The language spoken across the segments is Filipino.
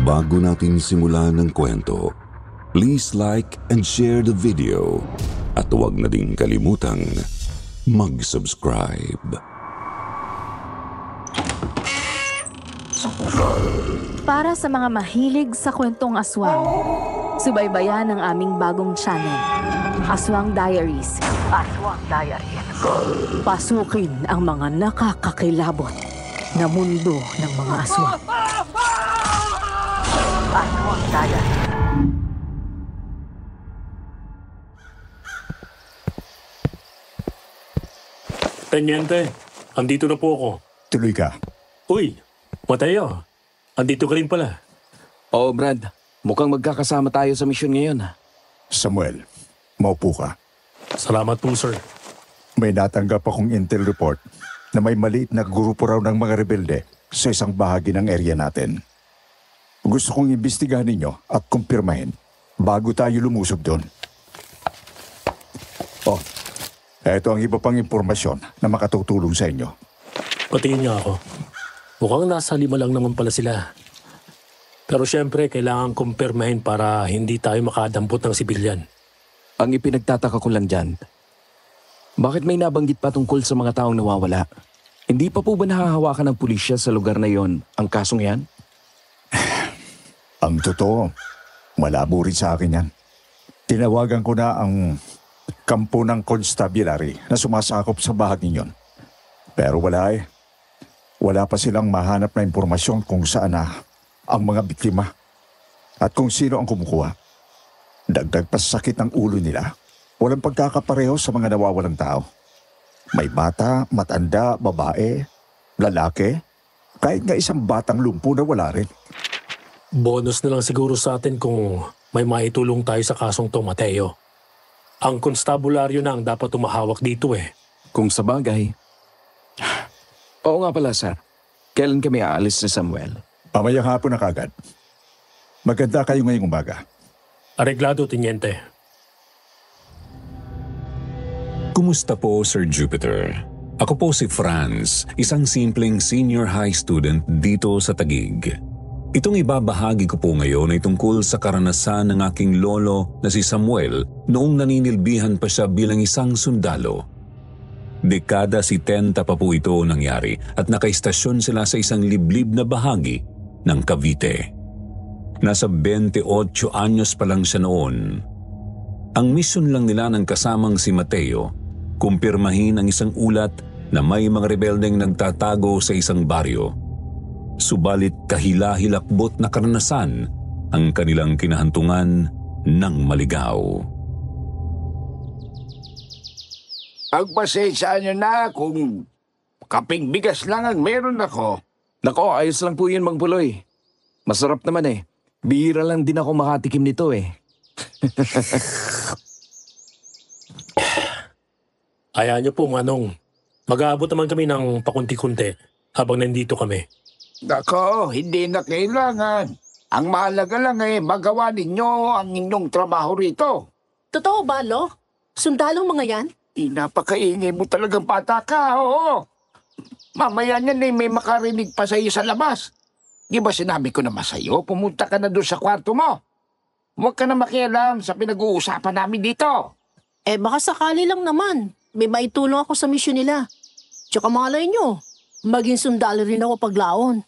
Bago natin simulan ng kwento, please like and share the video at huwag na din kalimutang mag-subscribe. Para sa mga mahilig sa kwentong aswang, subaybayan ang aming bagong channel, Aswang Diaries. Aswang Diaries. Pasukin ang mga nakakakilabot na mundo ng mga aswang. Aswang Diaries. Teniente, andito na po ako. Tuloy ka. Uy, Mateo, andito ka rin pala. Oo, Brad. Mukhang magkakasama tayo sa misyon ngayon. Samuel, maupo ka. Salamat po, sir. May natanggap akong intel report na may maliit na grupo raw ng mga rebelde sa isang bahagi ng area natin. Gusto kong imbestigahan ninyo at kumpirmahin bago tayo lumusog doon. Oh, eto ang iba pang impormasyon na makatutulong sa inyo. Patingin niya ako. Mukhang nasa 5 lang naman pala sila. Pero syempre, kailangan kumpirmahin para hindi tayo makadampot ng sibilyan. Ang ipinagtataka ko lang dyan, bakit may nabanggit pa tungkol sa mga taong nawawala? Hindi pa po ba nahahawakan ng pulisya sa lugar na yon ang kasong yan? Ang totoo, malabo rin sa akin yan. Tinawagan ko na ang kampo ng constabulary na sumasakop sa bahaging yon. Pero wala eh. Wala pa silang mahanap na impormasyon kung saan na ang mga biktima at kung sino ang kumukuha. Dagdag pa sa sakit ng ulo nila, walang pagkakapareho sa mga nawawalang tao. May bata, matanda, babae, lalaki, kahit nga isang batang lumpo na wala rin. Bonus na lang siguro sa atin kung may maitulong tayo sa kasong to, Mateo. Ang konstabularyo na ang dapat umahawak dito eh. Kung sa bagay. Oo nga pala, sir. Kailan kami aalis ni Samuel? Pamayang hapon na kagad. Maganda kayo ngayong umaga. Areglado, Teniente. Kumusta po, Sir Jupiter? Ako po si Franz, isang simpleng senior high student dito sa Taguig. Itong ibabahagi ko po ngayon ay tungkol sa karanasan ng aking lolo na si Samuel noong naninilbihan pa siya bilang isang sundalo. Dekada 70 pa po ito nangyari at nakaistasyon sila sa isang liblib na bahagi ng Cavite. Nasa 28 anyos pa lang siya noon. Ang misyon lang nila ng kasamang si Mateo, kumpirmahin ang isang ulat na may mga rebeldeng nagtatago sa isang baryo. Subalit kahila-hilakbot na karanasan ang kanilang kinahantungan ng maligaw. Pagpasensya nyo na kung kaping bigas lang ang meron ako. Nako, ayos lang po yun, Mang Puloy. Masarap naman eh. Bihira lang din ako makatikim nito eh. Ayaw niyo po, Manong. Mag-aabot naman kami ng pakunti-kunti habang nandito kami. Nako, hindi na kailangan. Ang mahalaga lang magawa ninyo ang inyong trabaho rito. Totoo ba, Lo? Sundalong mga yan? Napakaingay mo talagang bata ka, oo. Mamaya niyan may makarinig pa sa iyo sa labas. Di ba sinabi ko naman sa iyo, pumunta ka na doon sa kwarto mo. Huwag ka na makialam sa pinag-uusapan namin dito. Eh baka sakali lang naman. May maitulong ako sa misyon nila. Tsaka malay nyo, maging sundalo rin ako paglaon.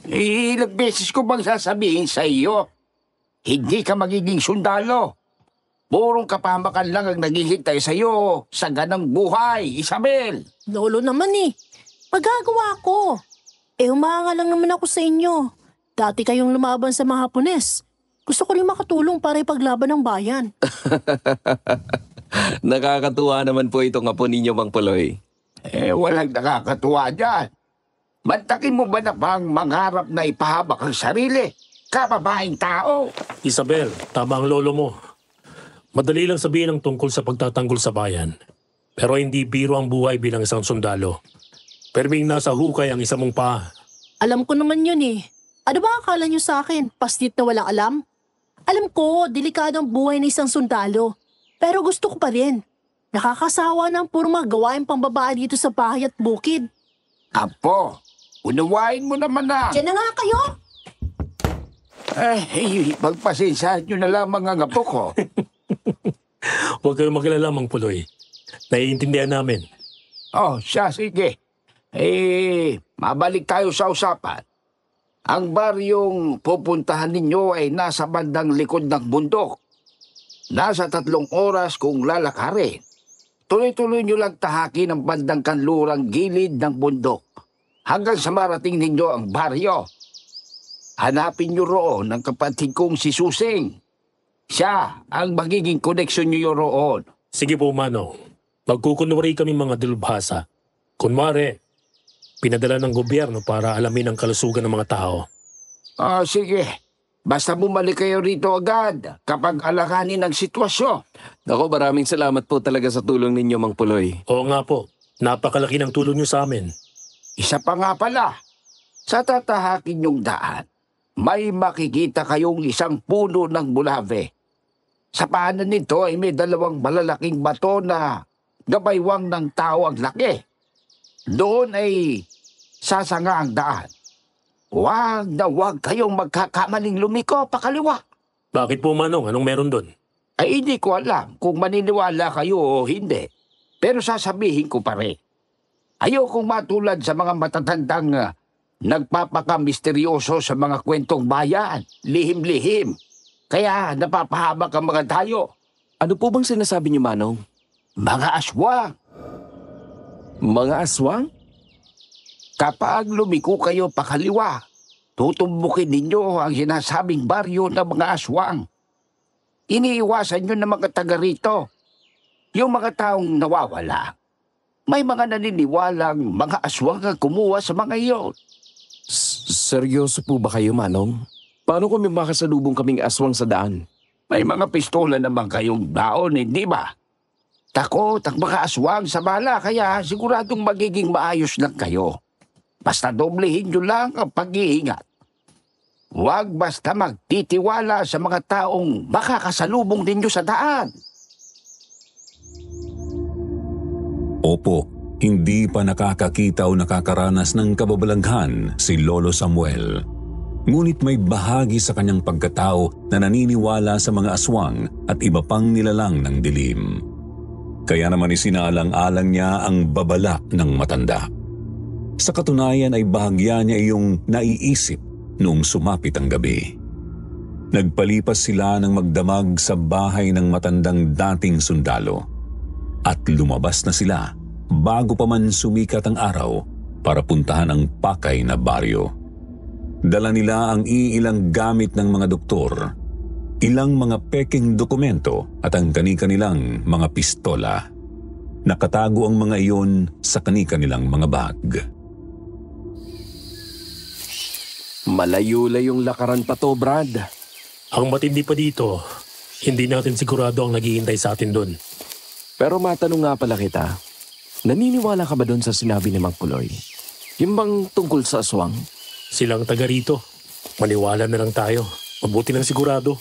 Ilang beses ko bang sasabihin sa iyo, hindi ka magiging sundalo. Purong kapamakan lang ang naghihintay sa iyo sa ganang buhay, Isabel. Lolo naman eh. Magagawa ko. Humanga lang naman ako sa inyo. Dati kayong lumaban sa mga Hapones. Gusto ko rin makatulong para ipaglaban ng bayan. Nakakatuwa naman po itong apo ninyo, Mang Puloy. Walang nakakatuwa dyan. Mantakin mo ba na bang mangarap na ipahabak ang sarili? Kababaeng tao. Isabel, tama ang lolo mo. Madali lang sabihin ang tungkol sa pagtatanggol sa bayan. Pero hindi biro ang buhay bilang isang sundalo. Perming nasa hukay ang isa mong paa. Alam ko naman yun eh. Ano ba akala nyo sa akin? Pastit na walang alam? Alam ko, delikado ang buhay ng isang sundalo. Pero gusto ko pa rin. Nakakasawa na ang puro mga gawain pambabae dito sa bahay at bukid. Apo, unawain mo naman na. Diyan na nga kayo! Pagpasensyahan nyo na lamang ang apo ko. Huwag kayong magkalala, Mang Puloy. Naiintindihan namin. Sige. Mabalik tayo sa usapan. Ang baryong pupuntahan ninyo ay nasa bandang likod ng bundok. Nasa 3 oras kung lalakarin. Tuloy-tuloy nyo lang tahakin ang bandang kanlurang gilid ng bundok hanggang sa marating ninyo ang baryo. Hanapin nyo roon ang kapatid kong si Susing. Siya ang magiging koneksyon nyo roon. Sige po, Manong. Magkukunwari kami mga dalubhasa. Kunwari, pinadala ng gobyerno para alamin ang kalusugan ng mga tao. Sige. Basta bumalik kayo rito agad kapag alakanin ang sitwasyon. Nako, maraming salamat po talaga sa tulong ninyo, Mang Puloy. Oo nga po. Napakalaki ng tulong niyo sa amin. Isa pa nga pala, sa tatahakin yung daan, may makikita kayong isang puno ng bulave. Sa paanan nito ay may 2 malalaking bato na gabaywang ng tao ang laki. Doon ay sasanga ang daan. Huwag na huwag kayong magkakamaling lumiko pakaliwa. Bakit po, Manong? Anong meron doon? Ay hindi ko alam kung maniniwala kayo o hindi. Pero sasabihin ko pa rin. Ayokong matulad sa mga matatandang nagpapaka-misteryoso sa mga kwentong bayan. Lihim-lihim. Kaya napapahamak ang mga tayo. Ano po bang sinasabi niyo, Manong? Mga aswang. Mga aswang? Kapag lumiko kayo pakaliwa, tutumbukin ninyo ang sinasabing baryo ng mga aswang. Iniiwasan nyo ng mga taga rito. Yung mga taong nawawala. May mga naniniwalang mga aswang ang kumuha sa mga iyon. Seryoso po ba kayo, Manong? Paano kung may makasalubong kaming aswang sa daan? May mga pistola naman kayong daon, hindi ba? Takot ang mga aswang sa bala, kaya siguradong magiging maayos lang kayo. Basta doblehin nyo lang ang pag-iingat. Huwag basta magtitiwala sa mga taong makakasalubong ninyo sa daan. Opo, hindi pa nakakakita o nakakaranas ng kababalaghan si Lolo Samuel. Ngunit may bahagi sa kanyang pagkatao na naniniwala sa mga aswang at iba pang nilalang ng dilim. Kaya naman isinaalang-alang niya ang babala ng matanda. Sa katunayan ay bahagya niya iyong naiisip noong sumapit ang gabi. Nagpalipas sila ng magdamag sa bahay ng matandang dating sundalo at lumabas na sila bago pa man sumikat ang araw para puntahan ang pakay na baryo. Dala nila ang iilang gamit ng mga doktor, ilang mga peking dokumento at ang kani-kanilang mga pistola. Nakatago ang mga iyon sa kani-kanilang mga bag. Malayo-layong lakaran pa to, Brad. Ang matindi pa dito, hindi natin sigurado ang naghihintay sa atin doon. Pero matanong nga pala kita, naniniwala ka ba doon sa sinabi ni Mang Puloy? Yung bang tungkol sa aswang? Silang taga rito. Maniwala na lang tayo. Mabuti ng sigurado.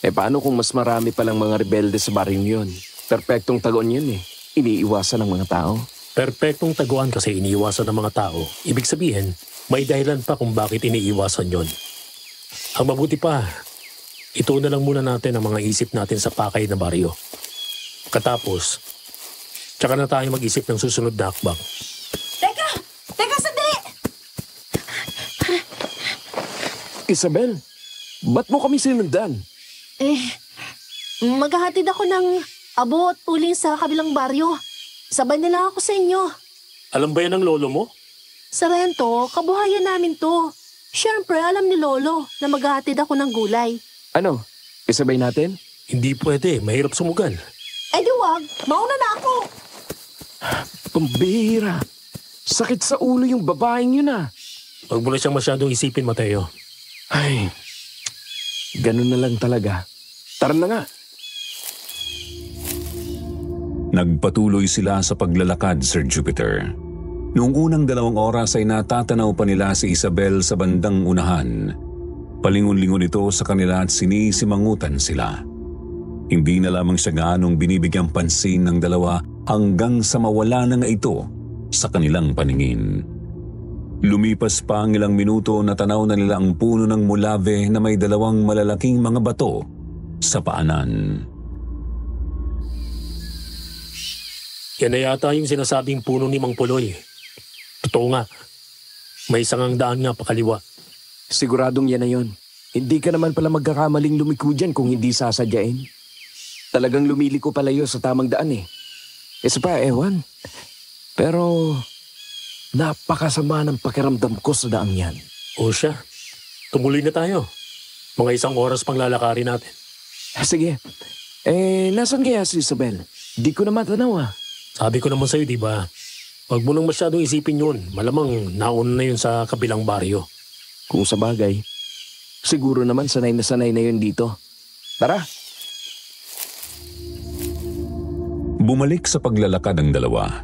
Paano kung mas marami palang mga rebelde sa baryong yun? Perpektong tagon yun eh. Iniiwasan ng mga tao. Perpektong taguan kasi iniiwasan ng mga tao. Ibig sabihin, may dahilan pa kung bakit iniiwasan yon. Ang mabuti pa, ito na lang muna natin ang mga isip natin sa pakay na baryo. Katapos, tsaka na tayo mag-isip ng susunod na hakbang. Teka, sandali! Isabel, ba't mo kami sinundan? Maghahatid ako ng abot uling sa kabilang baryo. Sabay na lang ako sa inyo. Alam ba yan ng lolo mo? Sa rento, kabuhayan namin to. Siyempre, alam ni Lolo na maghahatid ako ng gulay. Ano, isabay natin? Hindi pwede, mahirap sumugal. Di wag, mauna na ako. Pambihira. Sakit sa ulo yung babaeng yun ah. Huwag mo na siyang masyadong isipin, Mateo. Ay, ganun na lang talaga. Tara na nga. Nagpatuloy sila sa paglalakad, Sir Jupiter. Noong unang 2 oras ay natatanaw pa nila si Isabel sa bandang unahan. Palingon-lingon ito sa kanila at sinisimangutan sila. Hindi na lamang siya gaanong binibigyang pansin ng dalawa hanggang sa mawala na nga ito sa kanilang paningin. Lumipas pa ang ilang minuto na tanaw na nila ang puno ng mulave na may 2 malalaking mga bato sa paanan. Yan na yata yung sinasabing puno ni Mang Puloy. Totoo nga. May sangang daan nga pakaliwa. Siguradong yan na yun. Hindi ka naman pala magkakamaling lumiko dyan kung hindi sasadyain. Talagang lumiliko palayo sa tamang daan eh. Isa pa, ewan. Pero napakasama ng pakiramdam ko sa daang yan. O siya, tumuloy na tayo. Mga 1 oras pang lalakarin natin. Sige. Nasaan kaya si Isabel? Di ko na matanaw ah. Sabi ko naman sa'yo, di ba? Huwag mo nang masyadong isipin yun. Malamang nauna na yun sa kabilang baryo. Kung sa bagay, siguro naman sanay na yun dito. Tara! Bumalik sa paglalakad ang dalawa.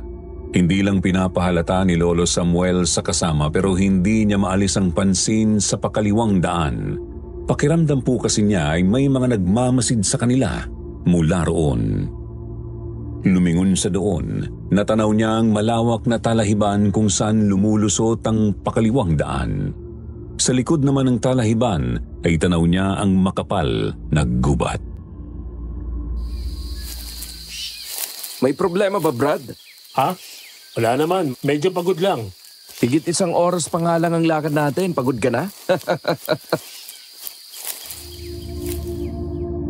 Hindi lang pinapahalata ni Lolo Samuel sa kasama pero hindi niya maalis ang pansin sa pakaliwang daan. Pakiramdam po kasi niya ay may mga nagmamasid sa kanila mula roon. Lumingon sa doon, natanaw niya ang malawak na talahiban kung saan lumulusot ang pakaliwang daan. Sa likod naman ng talahiban ay tanaw niya ang makapal na gubat. May problema ba, Brad? Ha? Wala naman. Medyo pagod lang. Higit 1 oras pa nga lang ang lakad natin. Pagod ka na?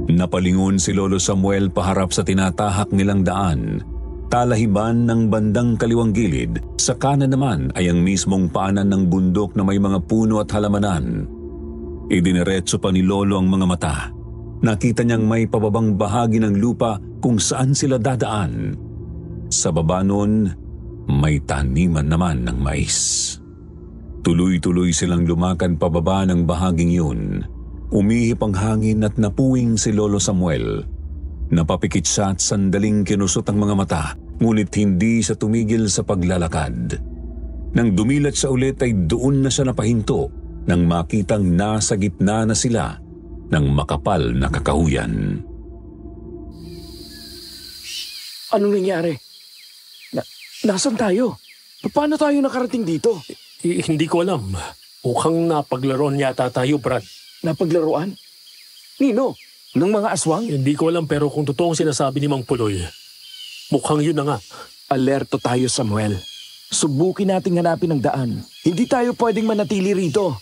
Napalingon si Lolo Samuel paharap sa tinatahak nilang daan. Talahiban ng bandang kaliwang gilid, sa kanan naman ay ang mismong paanan ng bundok na may mga puno at halamanan. Idiniretso pa ni Lolo ang mga mata. Nakita niyang may pababang bahagi ng lupa kung saan sila dadaan. Sa baba nun, may taniman naman ng mais. Tuloy-tuloy silang lumakad pababa ng bahaging yun. Umihip ang hangin at napuwing si Lolo Samuel. Napapikit siya at sandaling kinusot ang mga mata, ngunit hindi siya tumigil sa paglalakad. Nang dumilat siya ulit ay doon na siya napahinto nang makitang nasa gitna na sila ng makapal na kakahuyan. Anong nangyari? Nasaan tayo? Paano tayo nakarating dito? Hindi ko alam. Mukhang napaglaron yata tayo, Brad. Napaglaruan? Nino? Ng mga aswang? Hindi ko alam pero kung totoo ang sinasabi ni Mang Puloy, mukhang yun na nga. Alerto tayo, Samuel. Subukin nating hanapin ang daan. Hindi tayo pwedeng manatili rito.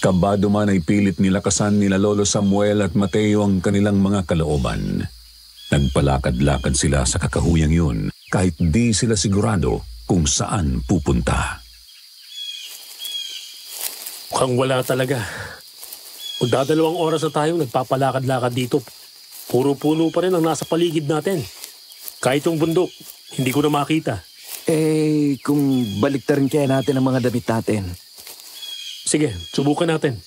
Kabado man ay pilit nilakasan nila Lolo Samuel at Mateo ang kanilang mga kalooban. Nagpalakad-lakad sila sa kakahuyang yun kahit di sila sigurado kung saan pupunta. Mukhang wala talaga. Magdadalawang oras na tayong nagpapalakad-lakad dito. Puro puno pa rin ang nasa paligid natin. Kahit yung bundok, hindi ko na makita. Kung baliktarin kaya natin ang mga damit natin. Sige, subukan natin.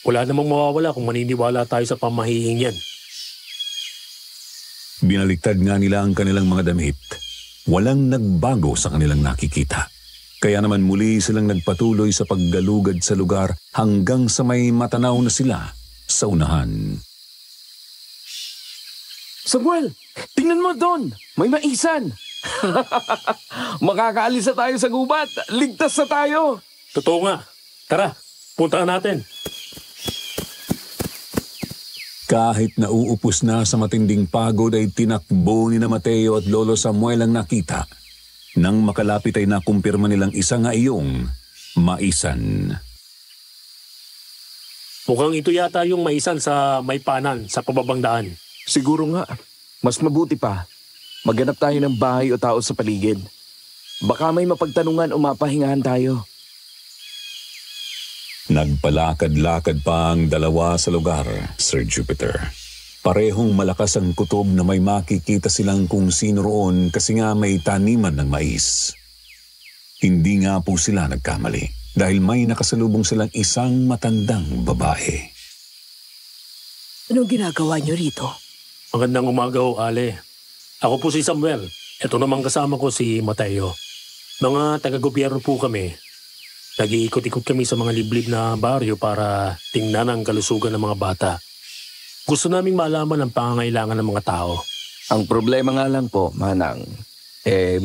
Wala namang mawawala kung maniniwala tayo sa pamahihing yan. Binaliktad nga nila ang kanilang mga damit. Walang nagbago sa kanilang nakikita. Kaya naman muli silang nagpatuloy sa paggalugad sa lugar hanggang sa may matanaw na sila sa unahan. Samuel, tingnan mo doon! May maisan! Makakaalis na tayo sa gubat! Ligtas na tayo! Totoo nga. Tara, puntaan natin. Kahit nauupos na sa matinding pagod ay tinakbo ni na Mateo at Lolo Samuel ang nakita. Nang makalapit ay nakumpirma nilang isa nga iyong maisan. Mukhang ito yata yung maisan sa may panan sa pababang daan. Siguro nga. Mas mabuti pa. Maghanap tayo ng bahay o tao sa paligid. Baka may mapagtanungan o mapahingahan tayo. Nagpalakad-lakad pa ang dalawa sa lugar, Sir Jupiter. Parehong malakas ang kutob na may makikita silang kung sino roon kasi nga may taniman ng mais. Hindi nga po sila nagkamali dahil may nakasalubong silang isang matandang babae. Anong ginagawa niyo rito? Magandang umaga ho, Ale. Ako po si Samuel. Ito namang kasama ko si Mateo. Mga taga-gobyerno po kami. Nag-iikot-ikot kami sa mga liblib na baryo para tingnan ang kalusugan ng mga bata. Gusto naming malaman ang pangangailangan ng mga tao. Ang problema nga lang po, Manang,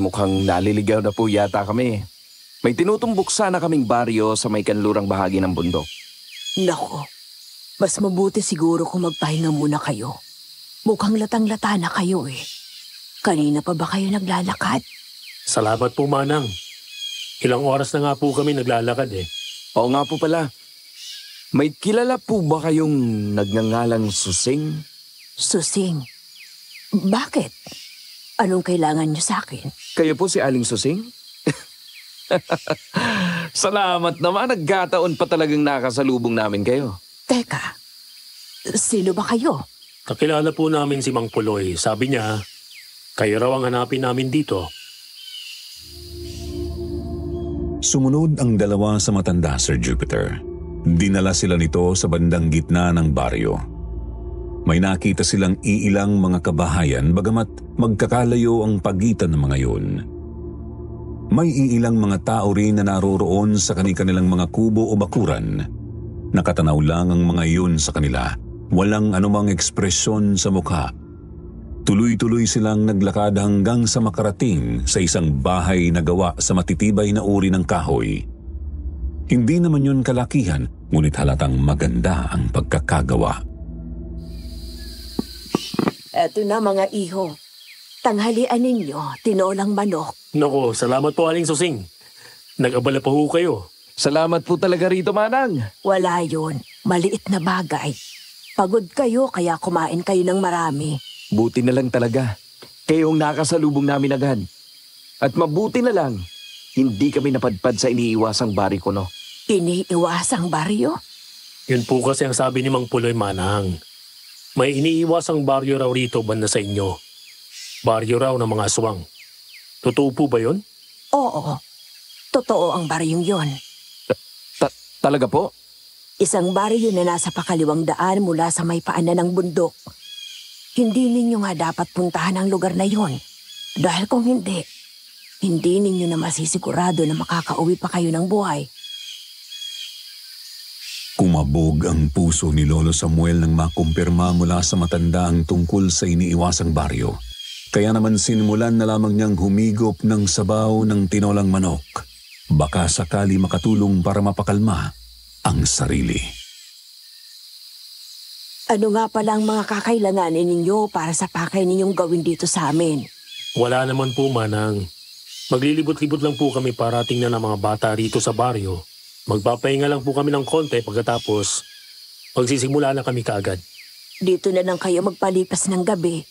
mukhang naliligaw na po yata kami. May tinutumbok sana kaming baryo sa may kanlurang bahagi ng bundok. Nako, mas mabuti siguro kung magpahinga muna kayo. Mukhang latang-lata na kayo eh. Kanina pa ba kayo naglalakad? Salamat po, Manang. Ilang oras na nga po kami naglalakad eh. Oo nga po pala. May kilala po ba kayong nagngangalang Susing? Susing. Bakit? Anong kailangan niyo sa akin? Kayo po si Aling Susing? Salamat naman, nagkataon pa talagang nakasalubong namin kayo. Teka, sino ba kayo? Kakilala po namin si Mang Puloy. Sabi niya, kayo raw ang hanapin namin dito. Sumunod ang dalawa sa matanda, Sir Jupiter. Dinala sila nito sa bandang gitna ng baryo. May nakita silang iilang mga kabahayan bagamat magkakalayo ang pagitan ng mga yun. May iilang mga tao rin na naroroon sa kanilang mga kubo o bakuran. Nakatanaw lang ang mga iyon sa kanila. Walang anumang ekspresyon sa mukha. Tuloy-tuloy silang naglakad hanggang sa makarating sa isang bahay na gawa sa matitibay na uri ng kahoy. Hindi naman yun kalakihan, ngunit halatang maganda ang pagkakagawa. Eto na mga iho. Tanghalian ninyo, tinolang manok. Nako, salamat po, Aling Susing. Nag-abala pa ho kayo. Salamat po talaga rito, Manang. Wala yun. Maliit na bagay. Pagod kayo kaya kumain kayo ng marami. Buti na lang talaga. Kayong nakasalubong namin agad. At mabuti na lang, hindi kami napadpad sa iniiwasang bariko, no? Iniiwasang baryo? Yun po kasi ang sabi ni Mang Puloy, Manang. May iniiwasang baryo raw rito banda sa inyo. Baryo raw ng mga aswang. Totoo po ba yun? Oo. Totoo ang baryong yon. Talaga po? Isang baryo na nasa pakaliwang daan mula sa may paanan ng bundok. Hindi ninyo nga dapat puntahan ang lugar na yon. Dahil kung hindi ninyo na masisigurado na makakauwi pa kayo ng buhay. Kumabog ang puso ni Lolo Samuel nang makumpirma mula sa matanda ang tungkol sa iniiwasang baryo. Kaya naman sinimulan na lamang niyang humigop ng sabaw ng tinolang manok. Baka sakali makatulong para mapakalma ang sarili. Ano nga pala ang mga kakailanganin ninyo para sa pakay ninyong gawin dito sa amin? Wala naman po, Manang. Maglilibot-libot lang po kami para tingnan ang mga bata rito sa baryo. Magpapahinga lang po kami ng konti pagkatapos magsisimula na kami kaagad. Dito na lang kayo magpalipas ng gabi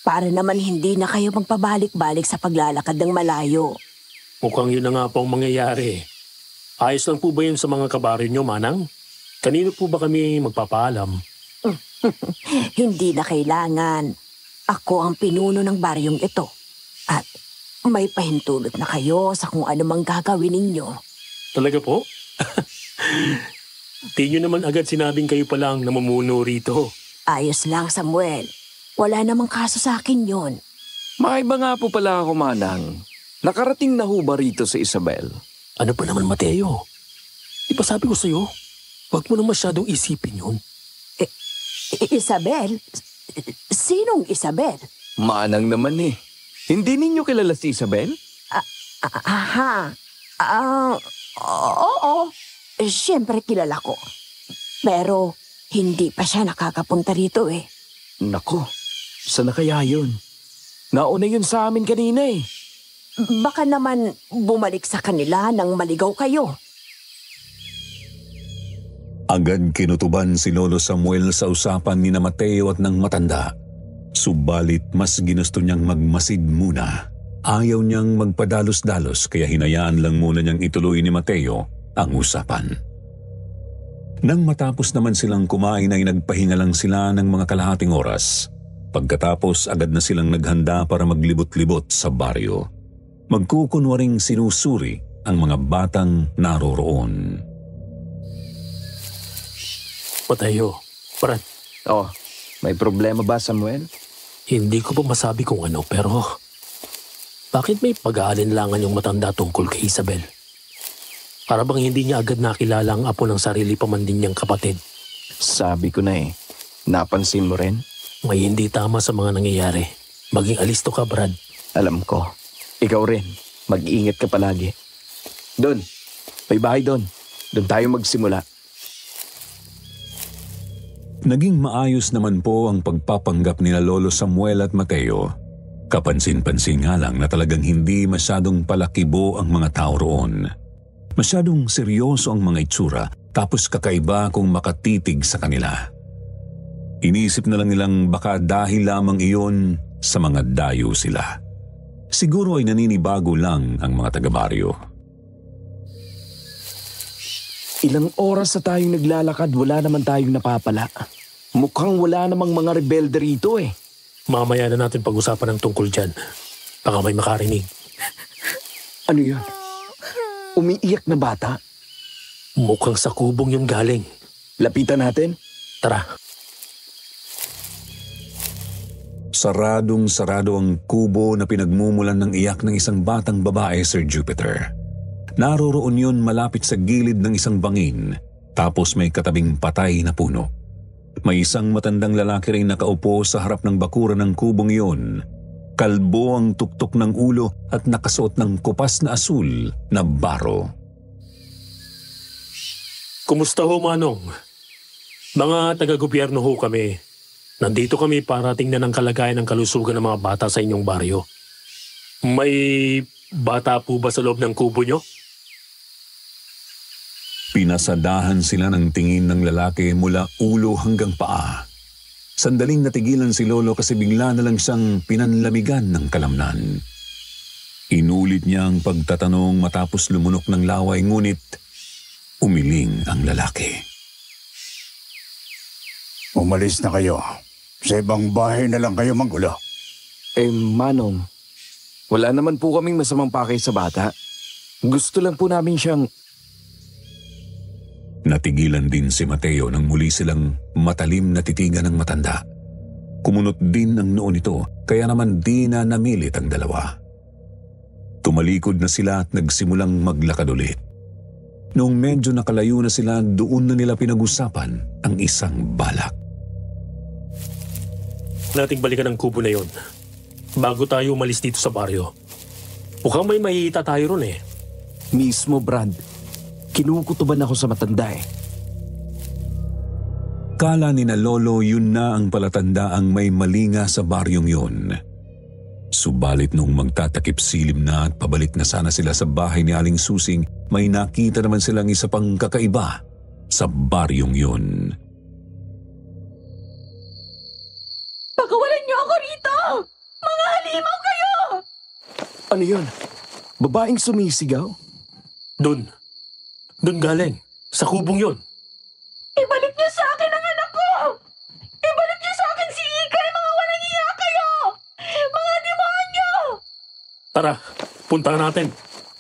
para naman hindi na kayo magpabalik-balik sa paglalakad ng malayo. Mukhang yun na nga po ang mangyayari. Ayos lang po ba yun sa mga kabaryo nyo, Manang? Kanino po ba kami magpapaalam? Hindi na kailangan. Ako ang pinuno ng baryong ito. At may pahintulot na kayo sa kung ano mang gagawin ninyo. Talaga po? Di nyo naman agad sinabing kayo palang namumuno rito. Ayos lang, Samuel. Wala namang kaso sa akin yon. Maiba nga po pala ako, Manang. Nakarating na ho ba rito sa Isabel? Ano pa naman, Mateo? Di ba sabi ko sa'yo, huwag mo na masyadong isipin yun. Isabel? Sinong Isabel? Manang naman eh. Hindi ninyo kilala si Isabel? Oo. Siyempre kilala ko. Pero hindi pa siya nakakapunta rito eh. Nako, sana kaya yun? Nauna yun sa amin kanina eh. Baka naman bumalik sa kanila nang maligaw kayo. Agad kinutuban si Lolo Samuel sa usapan ni na Mateo at ng matanda. Subalit mas ginusto niyang magmasid muna. Ayaw niyang magpadalos-dalos kaya hinayaan lang muna niyang ituloy ni Mateo ang usapan. Nang matapos naman silang kumain ay nagpahinga lang sila ng mga kalahating oras. Pagkatapos agad na silang naghanda para maglibot-libot sa baryo. Magkukunwaring sinusuri ang mga batang naroroon. Mateo, Brad. Oh, may problema ba, Samuel? Hindi ko pa masabi kung ano, pero bakit may pag-aalinlangan yung matanda tungkol kay Isabel? Para bang hindi niya agad nakilala ang apo ng sarili pa man din niyang kapatid. Sabi ko na eh, napansin mo rin? May hindi tama sa mga nangyayari. Maging alisto ka, Brad. Alam ko. Ikaw rin. Mag-iingat ka palagi. Doon. May bahay doon. Doon tayo magsimula. Naging maayos naman po ang pagpapanggap nila Lolo Samuel at Mateo. Kapansin-pansin nga lang na talagang hindi masyadong palakibo ang mga tao roon. Masyadong seryoso ang mga itsura, tapos kakaiba kung makatitig sa kanila. Iniisip na lang nilang baka dahil lamang iyon sa mga dayo sila. Siguro ay naninibago lang ang mga taga-baryo. Ilang oras na tayong naglalakad, wala naman tayong napapala. Mukhang wala namang mga rebelde rito eh. Mamaya na natin pag-usapan ng tungkol dyan. Baka may makarinig. Ano yan? Umiiyak na bata? Mukhang sa kubong yung galing. Lapitan natin? Tara. Saradong-sarado ang kubo na pinagmumulan ng iyak ng isang batang babae, Sir Jupiter. Naroroon yun malapit sa gilid ng isang bangin, tapos may katabing patay na puno. May isang matandang lalaki rin nakaupo sa harap ng bakuran ng kubong iyon. Kalbo ang tuktok ng ulo at nakasuot ng kupas na asul na baro. Kumusta ho, Manong? Mga taga-gobyerno ho kami. Nandito kami para tingnan ang kalagayan ng kalusugan ng mga bata sa inyong baryo. May bata po ba sa loob ng kubo nyo? Pinasadahan sila ng tingin ng lalaki mula ulo hanggang paa. Sandaling natigilan si Lolo kasi bigla na lang siyang pinanlamigan ng kalamnan. Inulit niya ang pagtatanong matapos lumunok ng laway, ngunit umiling ang lalaki. Umalis na kayo. Sa ibang bahay na lang kayo manggulo. Manong, wala naman po kaming masamang pakay sa bata. Gusto lang po namin siyang... Natigilan din si Mateo nang muli silang matalim na titigan ng matanda. Kumunot din ang noo nito, kaya naman di na namilit ang dalawa. Tumalikod na sila at nagsimulang maglakad ulit. Noong medyo nakalayo na sila, doon na nila pinag-usapan ang isang balak. Nating balikan ang kubo na yon bago tayo umalis dito sa baryo. Mukhang may mahihita tayo ron eh. Mismo, Brad. Kinukutuban ako sa matanda eh. Kala ni na Lolo yun na ang palatandaang may malinga sa baryong yun. Subalit nung magtatakip silim na at pabalik na sana sila sa bahay ni Aling Susing, may nakita naman silang isa pang kakaiba sa baryong yun. Pagawalan niyo ako rito! Mga halimaw kayo! Ano yun? Babaeng sumisigaw? Doon galing. Sa kubong yon. Ibalik niyo sa akin ang anak ko! Ibalik niyo sa akin si Ikay! Mga walang iya kayo! Mga demonyo! Tara, puntahan natin.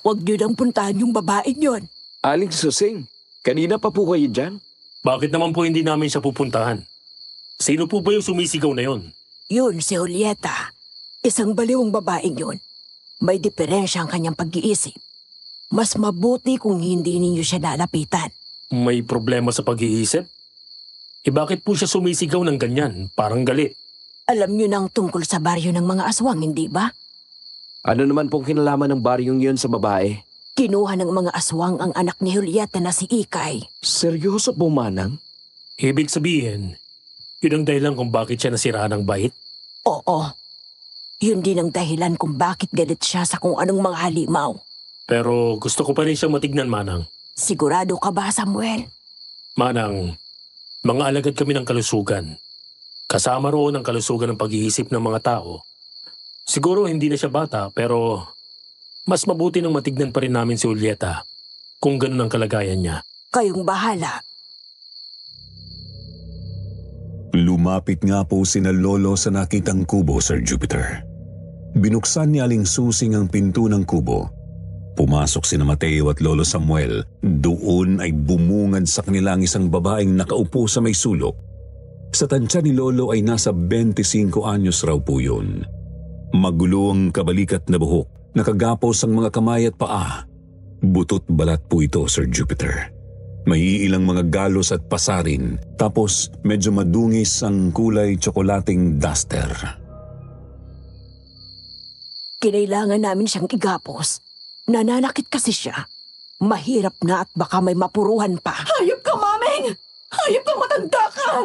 Huwag niyo nang puntahan yung babaeng yon. Aling Susing, kanina pa po kayo dyan? Bakit naman po hindi namin siya pupuntahan? Sino po ba yung sumisigaw na yon? Yun si Julieta. Isang baliwang babaeng yun. May diferensya ang kanyang pag-iisip. Mas mabuti kung hindi ninyo siya lalapitan. May problema sa pag-iisip? Bakit po siya sumisigaw ng ganyan? Parang galit. Alam niyo nang tungkol sa baryo ng mga aswang, hindi ba? Ano naman pong kinalaman ng baryong yun sa babae? Kinuha ng mga aswang ang anak ni Julieta na si Ikay. Seryoso po, Manang? Ibig sabihin, yun ang dahilan kung bakit siya nasiraan ng bait? Oo. Yun din ang dahilan kung bakit galit siya sa kung anong mga halimaw. Pero gusto ko pa rin siyang matignan, Manang. Sigurado ka ba, Samuel? Manang, mga alagad kami ng kalusugan. Kasama roon ang kalusugan ng pag-iisip ng mga tao. Siguro hindi na siya bata, pero mas mabuti nang matignan pa rin namin si Julieta kung ganun ang kalagayan niya. Kayong bahala. Lumapit nga po sina Lolo sa nakitang kubo, Sir Jupiter. Binuksan ni Aling Susing ang pinto ng kubo. Pumasok sina Mateo at Lolo Samuel. Doon ay bumungad sa kanila ang isang babaeng nakaupo sa may sulok. Sa tansya ni Lolo ay nasa 25 anyos raw po yun. Magulo ang kabalikat na buhok, nakagapos ang mga kamay at paa. Butot balat po ito, Sir Jupiter. May ilang mga galos at pasarin, tapos medyo madungis ang kulay tsokolating duster. Kinailangan namin siyang igapos. Nananakit kasi siya. Mahirap na at baka may mapuruhan pa. Hayop ka, Mameng! Hayop kang matanda ka!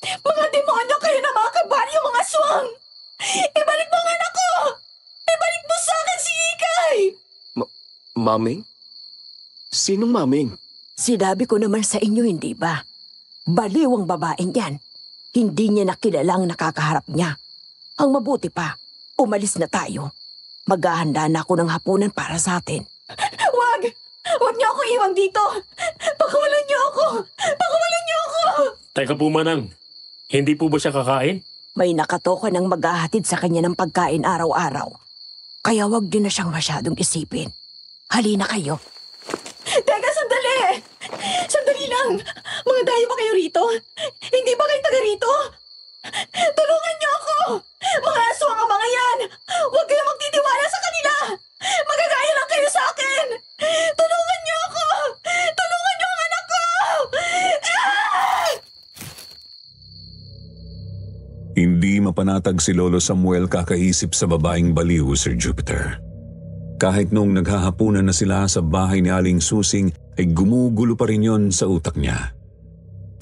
Mga demonyo kayo na mga kabaryo, mga aswang! Ibalik mo ang anak ko! Ibalik mo sa akin si Ikay! Maming? Sinong maming? Sinabi ko naman sa inyo, hindi ba? Baliw ang babaeng yan. Hindi niya nakilala ang nakakaharap niya. Ang mabuti pa, umalis na tayo. Maghahanda na ako ng hapunan para sa atin. Wag! Wag niyo ako iwan dito! Pakawalan niyo ako! Pakawalan niyo ako! Teka po, Manang. Hindi po ba siya kakain? May nakatoka ng maghahatid sa kanya ng pagkain araw-araw. Kaya wag niyo na siyang masyadong isipin. Halina kayo. Teka, sandali! Sandali lang! Mga dayo ba kayo rito? Hindi ba kayo taga rito? Tulungan niyo ako! Mga aswang ang mga yan! Huwag kayo magtitiwala sa kanila! Magagaya lang kayo sa akin! Tulungan niyo ako! Tulungan niyo ang anak ko! Ah! Hindi mapanatag si Lolo Samuel kakaisip sa babaeng baliw, Sir Jupiter. Kahit noong naghahapunan na sila sa bahay ni Aling Susing ay gumugulo pa rin yon sa utak niya.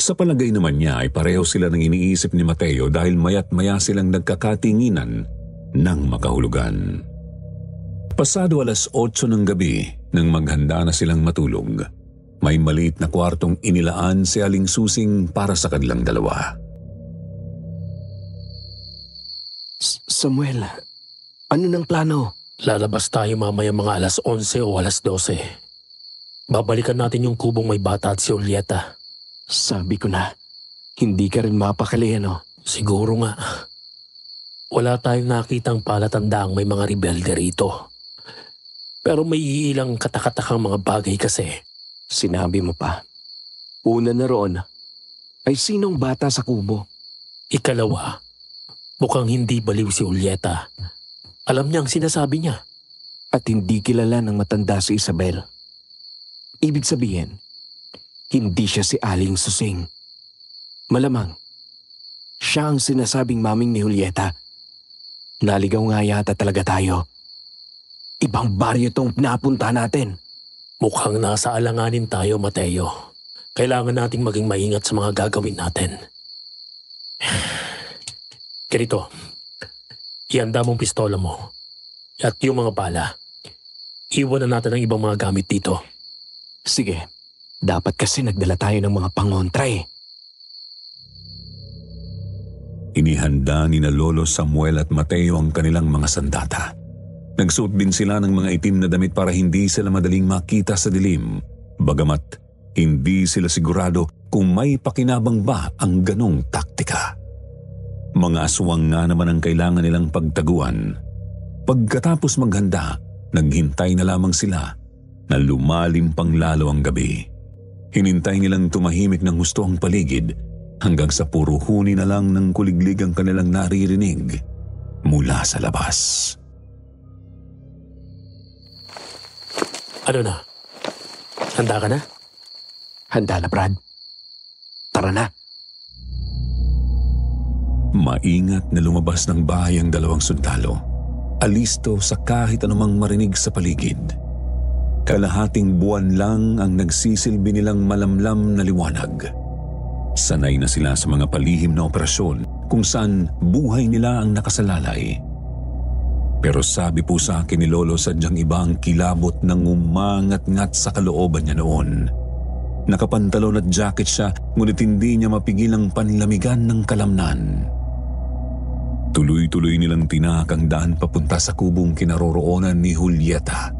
Sa palagay naman niya ay pareho sila ng iniisip ni Mateo dahil mayat maya silang nagkakatinginan ng makahulugan. Pasado 8:00 ng gabi nang maghanda na silang matulog, may maliit na kwartong inilaan si Aling Susing para sa kanilang dalawa. Samuel, ano ng plano? Lalabas tayo mamaya mga 11:00 o 12:00. Babalikan natin yung kubong may bata at si Julieta. Sabi ko na, hindi ka rin mapakali, ano? Siguro nga. Wala tayong nakitang palatandaang may mga rebelde rito. Pero may iilang katakatakang mga bagay kasi. Sinabi mo pa. Una na roon, ay sinong bata sa kubo? Ikalawa, mukhang hindi baliw si Julieta. Alam niya ang sinasabi niya. At hindi kilala ng matanda si Isabel. Ibig sabihin, hindi siya si Aling Susing. Malamang, siya ang sinasabing maming ni Julieta. Naligaw nga yata talaga tayo. Ibang baryo tong napunta natin. Mukhang nasa alanganin tayo, Mateo. Kailangan nating maging maingat sa mga gagawin natin. Ganito, ihanda mong pistola mo. At yung mga bala, iwan na natin ang ibang mga gamit dito. Sige, dapat kasi nagdala tayo ng mga pangontra eh. Inihanda ni na Lolo Samuel at Mateo ang kanilang mga sandata. Nagsuot din sila ng mga itim na damit para hindi sila madaling makita sa dilim. Bagamat hindi sila sigurado kung may pakinabang ba ang ganong taktika. Mga aswang nga naman ang kailangan nilang pagtaguan. Pagkatapos maghanda, naghintay na lamang sila na lumalim pang lalo ang gabi. Hinintay nilang tumahimik ng husto ang paligid hanggang sa puro huni na lang ng kuliglig ang kanilang naririnig mula sa labas. Ano na? Handa ka na? Handa na, Brad. Tara na. Maingat na lumabas ng bahay ang dalawang sundalo. Alisto sa kahit anumang marinig sa paligid. Kalahating buwan lang ang nagsisilbi nilang malamlam na liwanag. Sanay na sila sa mga palihim na operasyon kung saan buhay nila ang nakasalalay. Pero sabi po sa akin ni Lolo sadyang iba ang kilabot ng umangat-ngat sa kalooban niya noon. Nakapantalon at jacket siya ngunit hindi niya mapigil ang panlamigan ng kalamnan. Tuloy-tuloy nilang tinak ang daan papunta sa kubong kinaroroonan ni Julieta.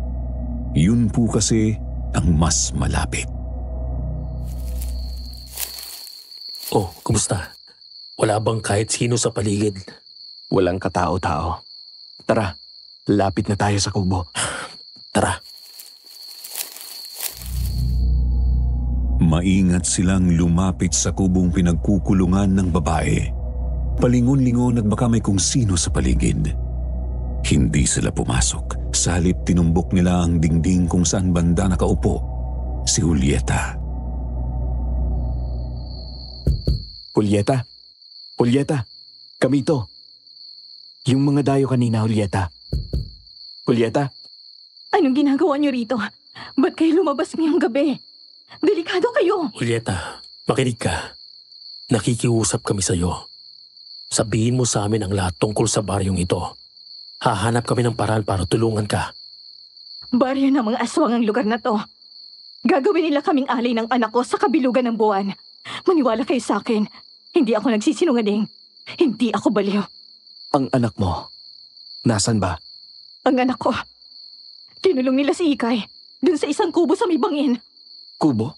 Yun po kasi ang mas malapit. Oh, kumusta? Wala bang kahit sino sa paligid? Walang katao-tao. Tara, lapit na tayo sa kubo. Tara. Maingat silang lumapit sa kubong pinagkukulungan ng babae. Palingon-lingon at baka may kung sino sa paligid. Hindi sila pumasok. Sa halip tinumbok nila ang dingding kung saan banda nakaupo si Julieta. Julieta? Julieta? Kami to. Yung mga dayo kanina, Julieta. Julieta? Anong ginagawa niyo rito? Ba't kayo lumabas ngayong gabi? Delikado kayo. Julieta, makinig ka. Nakikiusap kami sa'yo. Sabihin mo sa amin ang lahat tungkol sa baryong ito. Hahanap kami ng paraan para tulungan ka. Baryo ng mga aswang ang lugar na to. Gagawin nila kaming alay ng anak ko sa kabilugan ng buwan. Maniwala kayo sa akin. Hindi ako nagsisinungaling. Hindi ako baliw. Ang anak mo, nasan ba? Ang anak ko, kinulong nila si Ikay dun sa isang kubo sa may bangin. Kubo?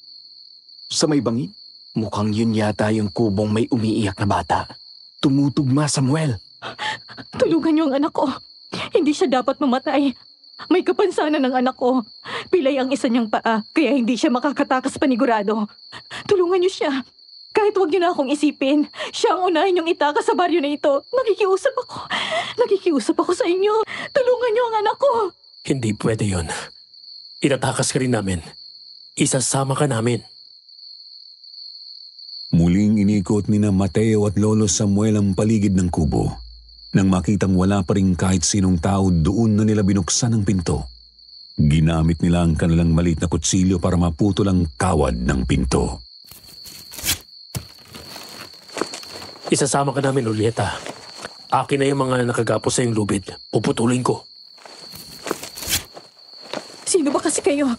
Sa may bangin? Mukhang yun yata yung kubong may umiiyak na bata. Tumutugma, Samuel. Tulungan niyo ang anak ko. Hindi siya dapat mamatay. May kapansanan ng anak ko. Pilay ang isa niyang paa, kaya hindi siya makakatakas panigurado. Tulungan niyo siya. Kahit wag niyo na akong isipin, siya ang unahin niyong itakas sa baryo na ito. Nakikiusap ako. Nakikiusap ako sa inyo. Tulungan niyo ang anak ko. Hindi pwede yon. Itatakas ka rin namin. Isasama ka namin. Muling inikot ni na Mateo at Lolo Samuel ang paligid ng kubo. Nang makitang wala pa rin kahit sinong tao, doon na nila binuksan ang pinto. Ginamit nila ang kanilang maliit na kutsilyo para maputol ang kawad ng pinto. Isasama ka namin, Julieta. Akin na yung mga nakagapos sa yung lubid. Puputulin ko. Sino ba kasi kayo?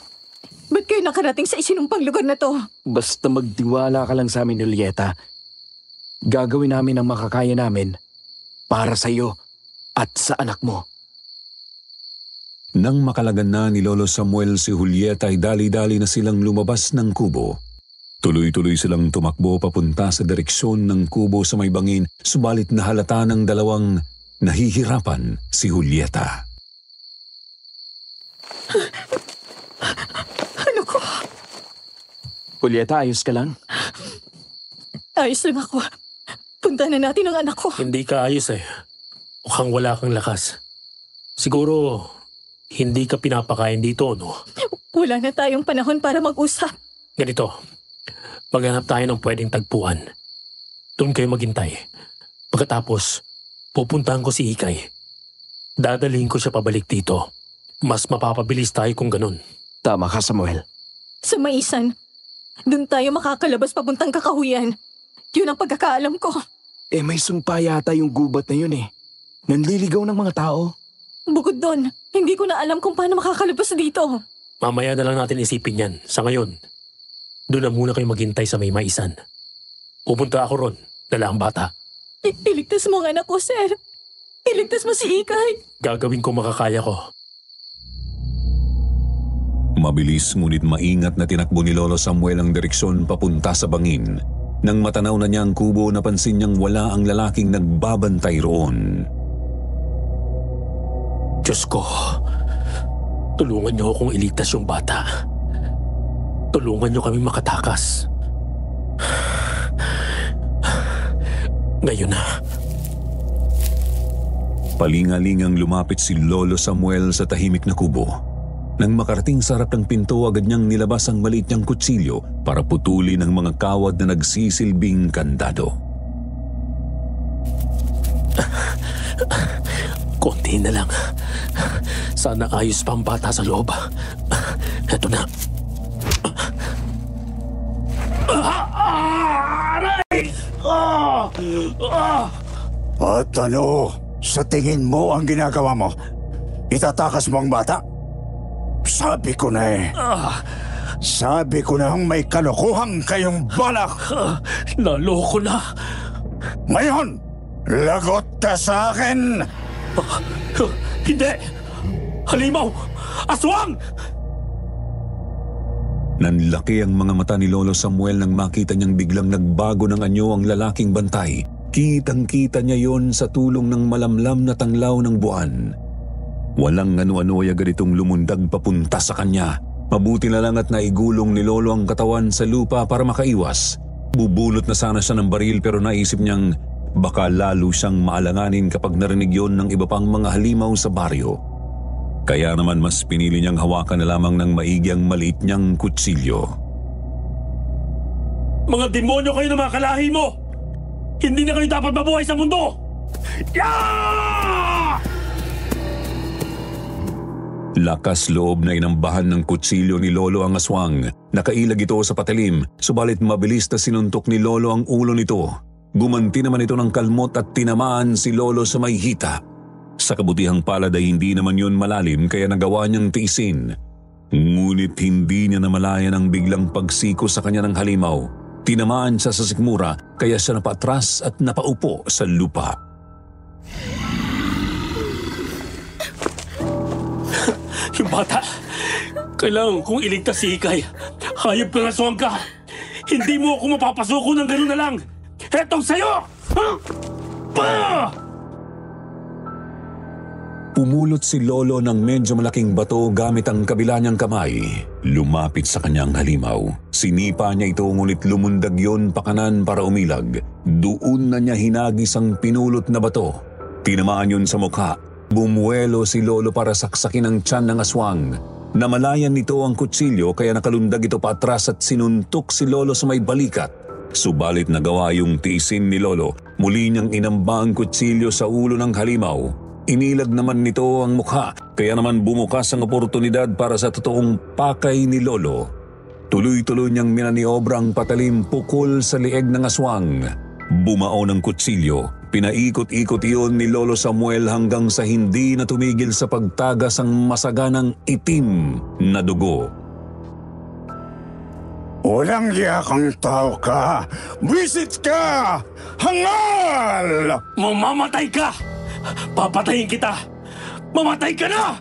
Ba't kayo nakarating sa isinumpang lugar na to? Basta magtiwala ka lang sa amin, Julieta. Gagawin namin ang makakaya namin para sa iyo at sa anak mo. Nang makalagan na ni Lolo Samuel si Julieta ay dali-dali na silang lumabas ng kubo. Tuloy-tuloy silang tumakbo papunta sa direksyon ng kubo sa may bangin, subalit nahalata ng dalawang nahihirapan si Julieta. Ano ko? Julieta, ayos ka lang? Ayos lang ako. Punta na natin ang anak ko. Hindi ka ayos eh. Mukhang wala kang lakas. Siguro, hindi ka pinapakain dito, no? Wala na tayong panahon para mag-usap. Ganito, maghanap tayo ng pwedeng tagpuan. Doon kayo maghintay. Pagkatapos, pupuntahan ko si Ikay. Dadalhin ko siya pabalik dito. Mas mapapabilis tayo kung ganun. Tama ka, Samuel. Sa maisan, doon tayo makakalabas papuntang Kakahuyan. Yun ang pagkakaalam ko. Eh may sumpa yata yung gubat na yun eh. Nanliligaw ng mga tao. Bukod doon, hindi ko na alam kung paano makakalabas dito. Mamaya na lang natin isipin yan. Sa ngayon, doon na muna kayo maghintay sa may maisan. Pupunta ako ron, dala ang bata. Iligtas mo ang anak ko, sir. Iligtas mo si Ikay. Gagawin ko makakaya ko. Mabilis ngunit maingat na tinakbo ni Lolo Samuel ang direksyon papunta sa bangin. Nang matanaw na niya ang kubo, napansin niyang wala ang lalaking nagbabantay roon. Diyos ko, tulungan niyo akong iligtas yung bata. Tulungan niyo kami makatakas. Ngayon na. Palingalingang lumapit si Lolo Samuel sa tahimik na kubo. Nang makarating sa harap ng pinto, agad niyang nilabas ang maliit niyang kutsilyo para putulin ang mga kawad na nagsisilbing kandado. Konti na lang. Sana ayos pa ang bata sa loob. Eto na. At ano, sa tingin mo ang ginagawa mo? Itatakas mo ang bata? Sabi ko na eh. Sabi ko na may kalokohan kayong balak. Naloko na. Ngayon, lagot ka sa akin! Hindi! Halimaw! Aswang! Nanlaki ang mga mata ni Lolo Samuel nang makita niyang biglang nagbago ng anyo ang lalaking bantay. Kitang-kita niya yon sa tulong ng malamlam na tanglaw ng buwan. Walang ano-ano ay agad itong lumundag papunta sa kanya. Mabuti na lang at naigulong ni Lolo ang katawan sa lupa para makaiwas. Bubulot na sana siya ng baril pero naisip niyang baka lalo siyang maalanganin kapag narinig yon ng iba pang mga halimaw sa baryo. Kaya naman mas pinili niyang hawakan na lamang ng maigi ang maliit niyang kutsilyo. Mga demonyo kayo na mga kalahi mo! Hindi na kayo dapat mabuhay sa mundo! Yeah! Lakas loob na inambahan ng kutsilyo ni Lolo ang aswang. Nakailag ito sa patalim, subalit mabilis na sinuntok ni Lolo ang ulo nito. Gumanti naman ito ng kalmot at tinamaan si Lolo sa may hita. Sa kabutihang palad ay hindi naman yun malalim kaya nagawa niyang tiisin. Ngunit hindi niya namalayan ang biglang pagsiko sa kanya ng halimaw. Tinamaan siya sa sikmura kaya siya napatras at napaupo sa lupa. Yung bata, kailangan kong iligtas si Ikay. Hayop ka ng aswang ka. Hindi mo ako mapapasuko ng gano'n na lang. Etong sa'yo! Pumulot si Lolo ng medyo malaking bato gamit ang kabila niyang kamay. Lumapit sa kanyang halimaw. Sinipa niya ito ngunit lumundag yon pakanan para umilag. Doon na niya hinagis ang pinulot na bato. Tinamaan yun sa mukha. Bumuelo si Lolo para saksakin ang tiyan ng aswang. Namalayan nito ang kutsilyo kaya nakalundag ito patras at sinuntok si Lolo sa may balikat. Subalit nagawa yung tiisin ni Lolo. Muli niyang inamba ang kutsilyo sa ulo ng halimaw. Inilag naman nito ang mukha kaya naman bumukas ang oportunidad para sa totoong pakay ni Lolo. Tuloy-tuloy niyang minaniobra ang patalim pukol sa lieg ng aswang. Bumao ng kutsilyo. Pinaikot-ikot iyon ni Lolo Samuel hanggang sa hindi na tumigil sa pagtagas ang masaganang itim na dugo. Walang yakang tao ka! Visit ka! Hangal! Mamamatay ka! Papatayin kita! Mamatay ka na!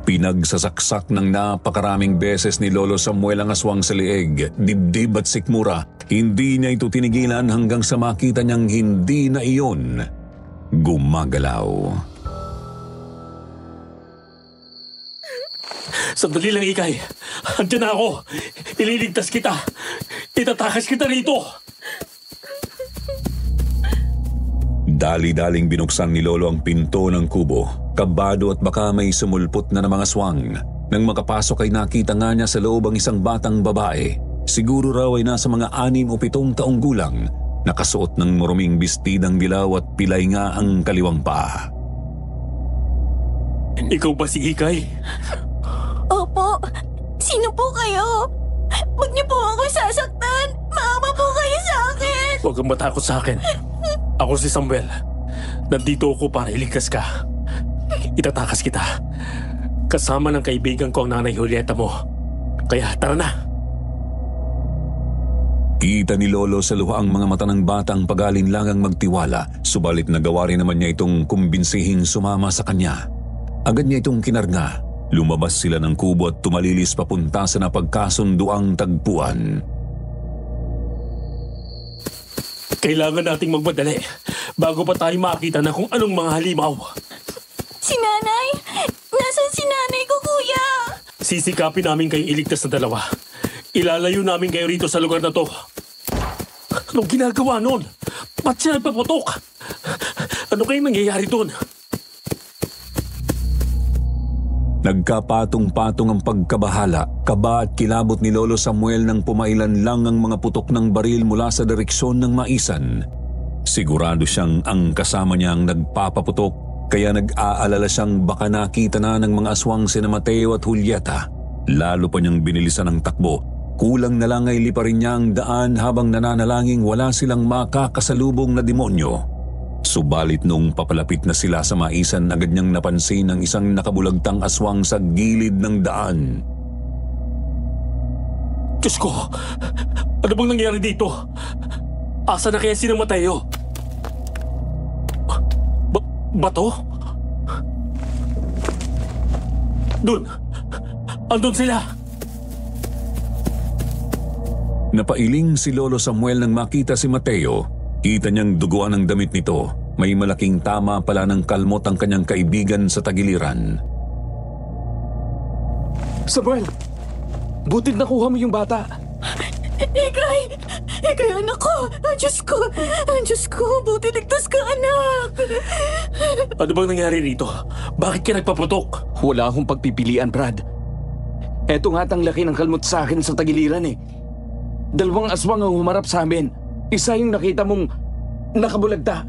Pinagsasaksak ng napakaraming beses ni Lolo Samuel ang aswang sa lieg, dibdib at sikmura. Hindi niya ito tinigilan hanggang sa makita niyang hindi na iyon gumagalaw. Sandali lang, Ikay. Andiyan na ako. Ililigtas kita. Itatakas kita rito. Dali-daling binuksan ni Lolo ang pinto ng kubo. Kabado at baka may sumulpot na ng mga aswang. Nang makapasok ay nakita nga niya sa loob ang isang batang babae. Siguro raw ay nasa mga 6 o 7 taong gulang. Nakasuot ng maruming bestidang dilaw at pilay nga ang kaliwang paa. Ikaw ba si Ikay? Opo. Sino po kayo? Huwag niyo po ako sasaktan. Maawa po kayo sa akin. Huwag kang matakot sa akin. Ako si Samuel. Nandito ako para iligtas ka. Itatakas kita. Kasama ng kaibigan ko ang nanay Julieta mo. Kaya tara na. Kita ni Lolo sa luha ang mga mata ng batang pag-alinlangang magtiwala, subalit nagawa rin naman niya itong kumbinsihing sumama sa kanya. Agad niya itong kinarga. Lumabas sila ng kubo at tumalilis papunta sa napagkasunduang tagpuan. Kailangan nating magmadali bago pa tayo makita na kung anong mga halimaw. Si nanay? Nasaan si nanay ko, kuya? Sisikapin namin kayong iligtas na dalawa. Ilalayo namin kayo rito sa lugar na to. Anong ginagawa nun? Ba't siya nagpaputok? Ano kayong nangyayari doon? Nagkapatong-patong ang pagkabahala, kaba at kilabot ni Lolo Samuel nang pumailan lang ang mga putok ng baril mula sa direksyon ng maisan. Sigurado siyang ang kasama niya ang nagpapaputok, kaya nag-aalala siyang baka nakita na ng mga aswang sina Mateo at Julieta. Lalo pa niyang binilisan ang takbo. Kulang na lang ay liparin niya ang daan habang nananalangin wala silang makakasalubong na demonyo. Subalit nung papalapit na sila sa maisan, agad niyang napansin ang isang nakabulagtang aswang sa gilid ng daan. Diyos ko! Ano bang nangyari dito? Asa na kaya si Mateo? Bato? Doon! Andun sila! Napailing si Lolo Samuel nang makita si Mateo. Kita niyang duguan ang damit nito. May malaking tama pala ng kalmot ang kanyang kaibigan sa tagiliran. Samuel! Butit nakuha mo yung bata. Ikay, anak ko. Ang Diyos ko, buti ligtas ka, anak. Ano bang nangyari rito? Bakit ka nagpaputok? Wala akong pagpipilian, Brad. Eto nga ang laki ng kalmot sa akin sa tagiliran eh. 2 aswang ang humarap sa amin. Isa yung nakita mong nakabulagta.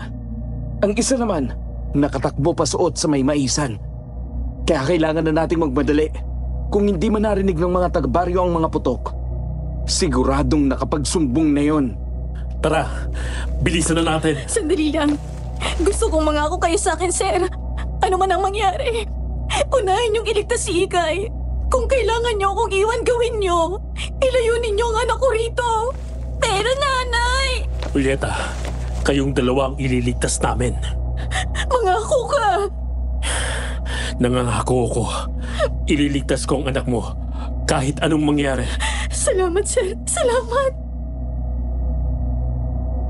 Ang isa naman, nakatakbo pa suot sa may maisan. Kaya kailangan na nating magmadali. Kung hindi man narinig ng mga taga-baryo ang mga putok, siguradong nakapagsumbong na yon. Tara, bilisan na natin. Sandali lang. Gusto kong mangako kayo sa akin, sir. Ano man ang mangyari, unahin niyong iligtas si Ikay. Kung kailangan niyo akong iwan, gawin niyo. Ilayo ninyo ang anak ko rito. Pero nanay! Julieta, kayong dalawa ang ililigtas namin. Mangako ka! Nangangako ako. Ililigtas ko ang anak mo kahit anong mangyari. Salamat, sir. Salamat.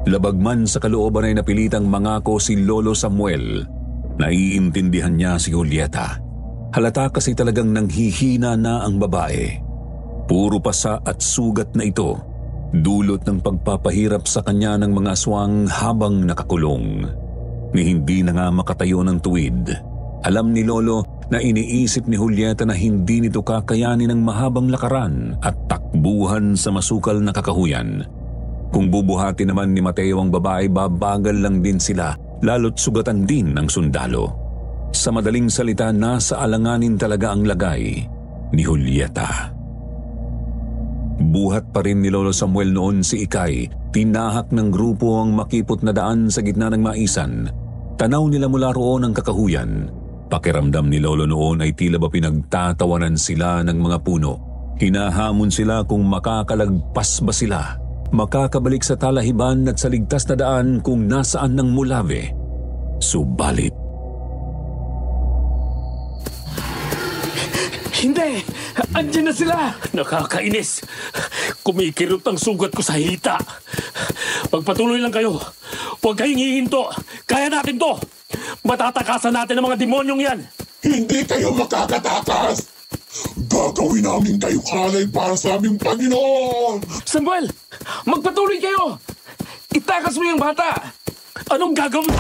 Labag man sa kalooban ay napilitang mangako si Lolo Samuel. Naiintindihan niya si Julieta. Halata kasi talagang nanghihina na ang babae. Puro pasa at sugat na ito, dulot ng pagpapahirap sa kanya ng mga aswang habang nakakulong. Ni hindi na nga makatayo ng tuwid. Alam ni Lolo na iniisip ni Julieta na hindi nito kakayanin ng mahabang lakaran at takbuhan sa masukal na kakahuyan. Kung bubuhati naman ni Mateo ang babae, babagal lang din sila, lalo't sugatan din ng sundalo. Sa madaling salita, nasa alanganin talaga ang lagay ni Julieta. Buhat pa rin ni Lolo Samuel noon si Ikay. Tinahak ng grupo ang makipot na daan sa gitna ng maisan. Tanaw nila mula roon ang kakahuyan. Pakiramdam ni Lolo noon ay tila ba pinagtatawanan sila ng mga puno. Hinahamon sila kung makakalagpas ba sila. Makakabalik sa talahiban at sa ligtas na daan kung nasaan ng Mulave. Subalit, Hindi! Andiyan na sila! Nakakainis! Kumikirot ang sugat ko sa hita. Magpatuloy lang kayo. Huwag kayong hihinto. Kaya natin to. Matatakasan natin ang mga demonyong yan. Hindi kayo makakatakas! Gagawin namin kayo halay para sa aming Panginoon! Samuel! Magpatuloy kayo! Itakas mo yung bata! Anong gagawin?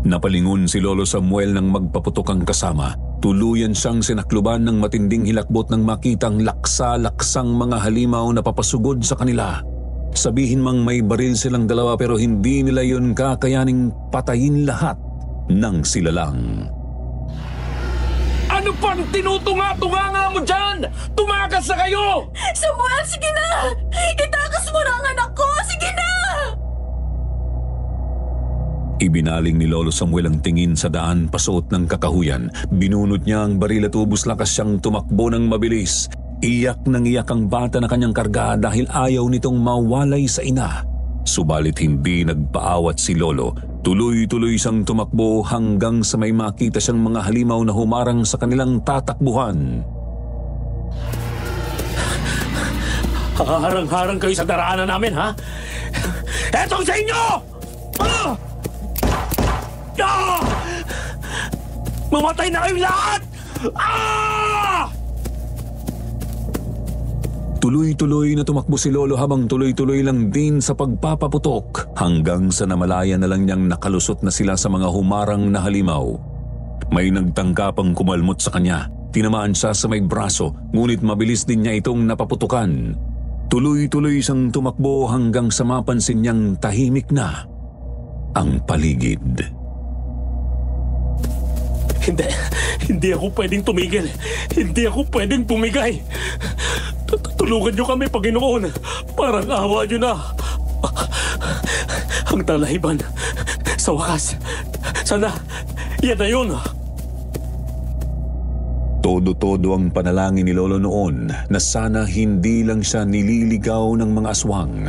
napalingon si Lolo Samuel nang magpaputok ang kasama. Tuluyan siyang sinakluban ng matinding hilakbot nang makitang laksa-laksang mga halimaw na papasugod sa kanila. Sabihin mang may baril silang dalawa pero hindi nila yun kakayaning patayin lahat ng sila lang. Ano pang tinutunga-tunga mo dyan? Tumakas na kayo! Samuel, sige na! Itakas mo na ang anak ko! Sige na! Ibinaling ni Lolo Samuel ang tingin sa daan pasuot ng kakahuyan. Binunot niya ang baril at ubos lakas siyang tumakbo ng mabilis. Iyak nang iyak ang bata na kanyang karga dahil ayaw nitong mawalay sa ina. Subalit hindi nagpaawat si Lolo. Tuloy-tuloy siyang tumakbo hanggang sa may makita siyang mga halimaw na humarang sa kanilang tatakbuhan. Harang-harang kayo sa daraanan namin, ha? Eto sa inyo! Ah! Ah! Mamatay na kayong lahat! Ah! Tuloy-tuloy na tumakbo si Lolo habang tuloy-tuloy lang din sa pagpapaputok hanggang sa namalaya na lang niyang nakalusot na sila sa mga humarang na halimaw. May nagtangkapang kumalmot sa kanya. Tinamaan siya sa may braso ngunit mabilis din niya itong napaputukan. Tuloy-tuloy siyang tumakbo hanggang sa mapansin niyang tahimik na ang paligid. Hindi ako pwedeng tumigil. Hindi ako pwedeng pumigay. Tulungan niyo kami, Panginoon. Parang awa niyo na. Ang talahiban. Sa wakas. Sana, yan na yun. Todo-todo ang panalangin ni Lolo noon na sana hindi lang siya nililigaw ng mga aswang.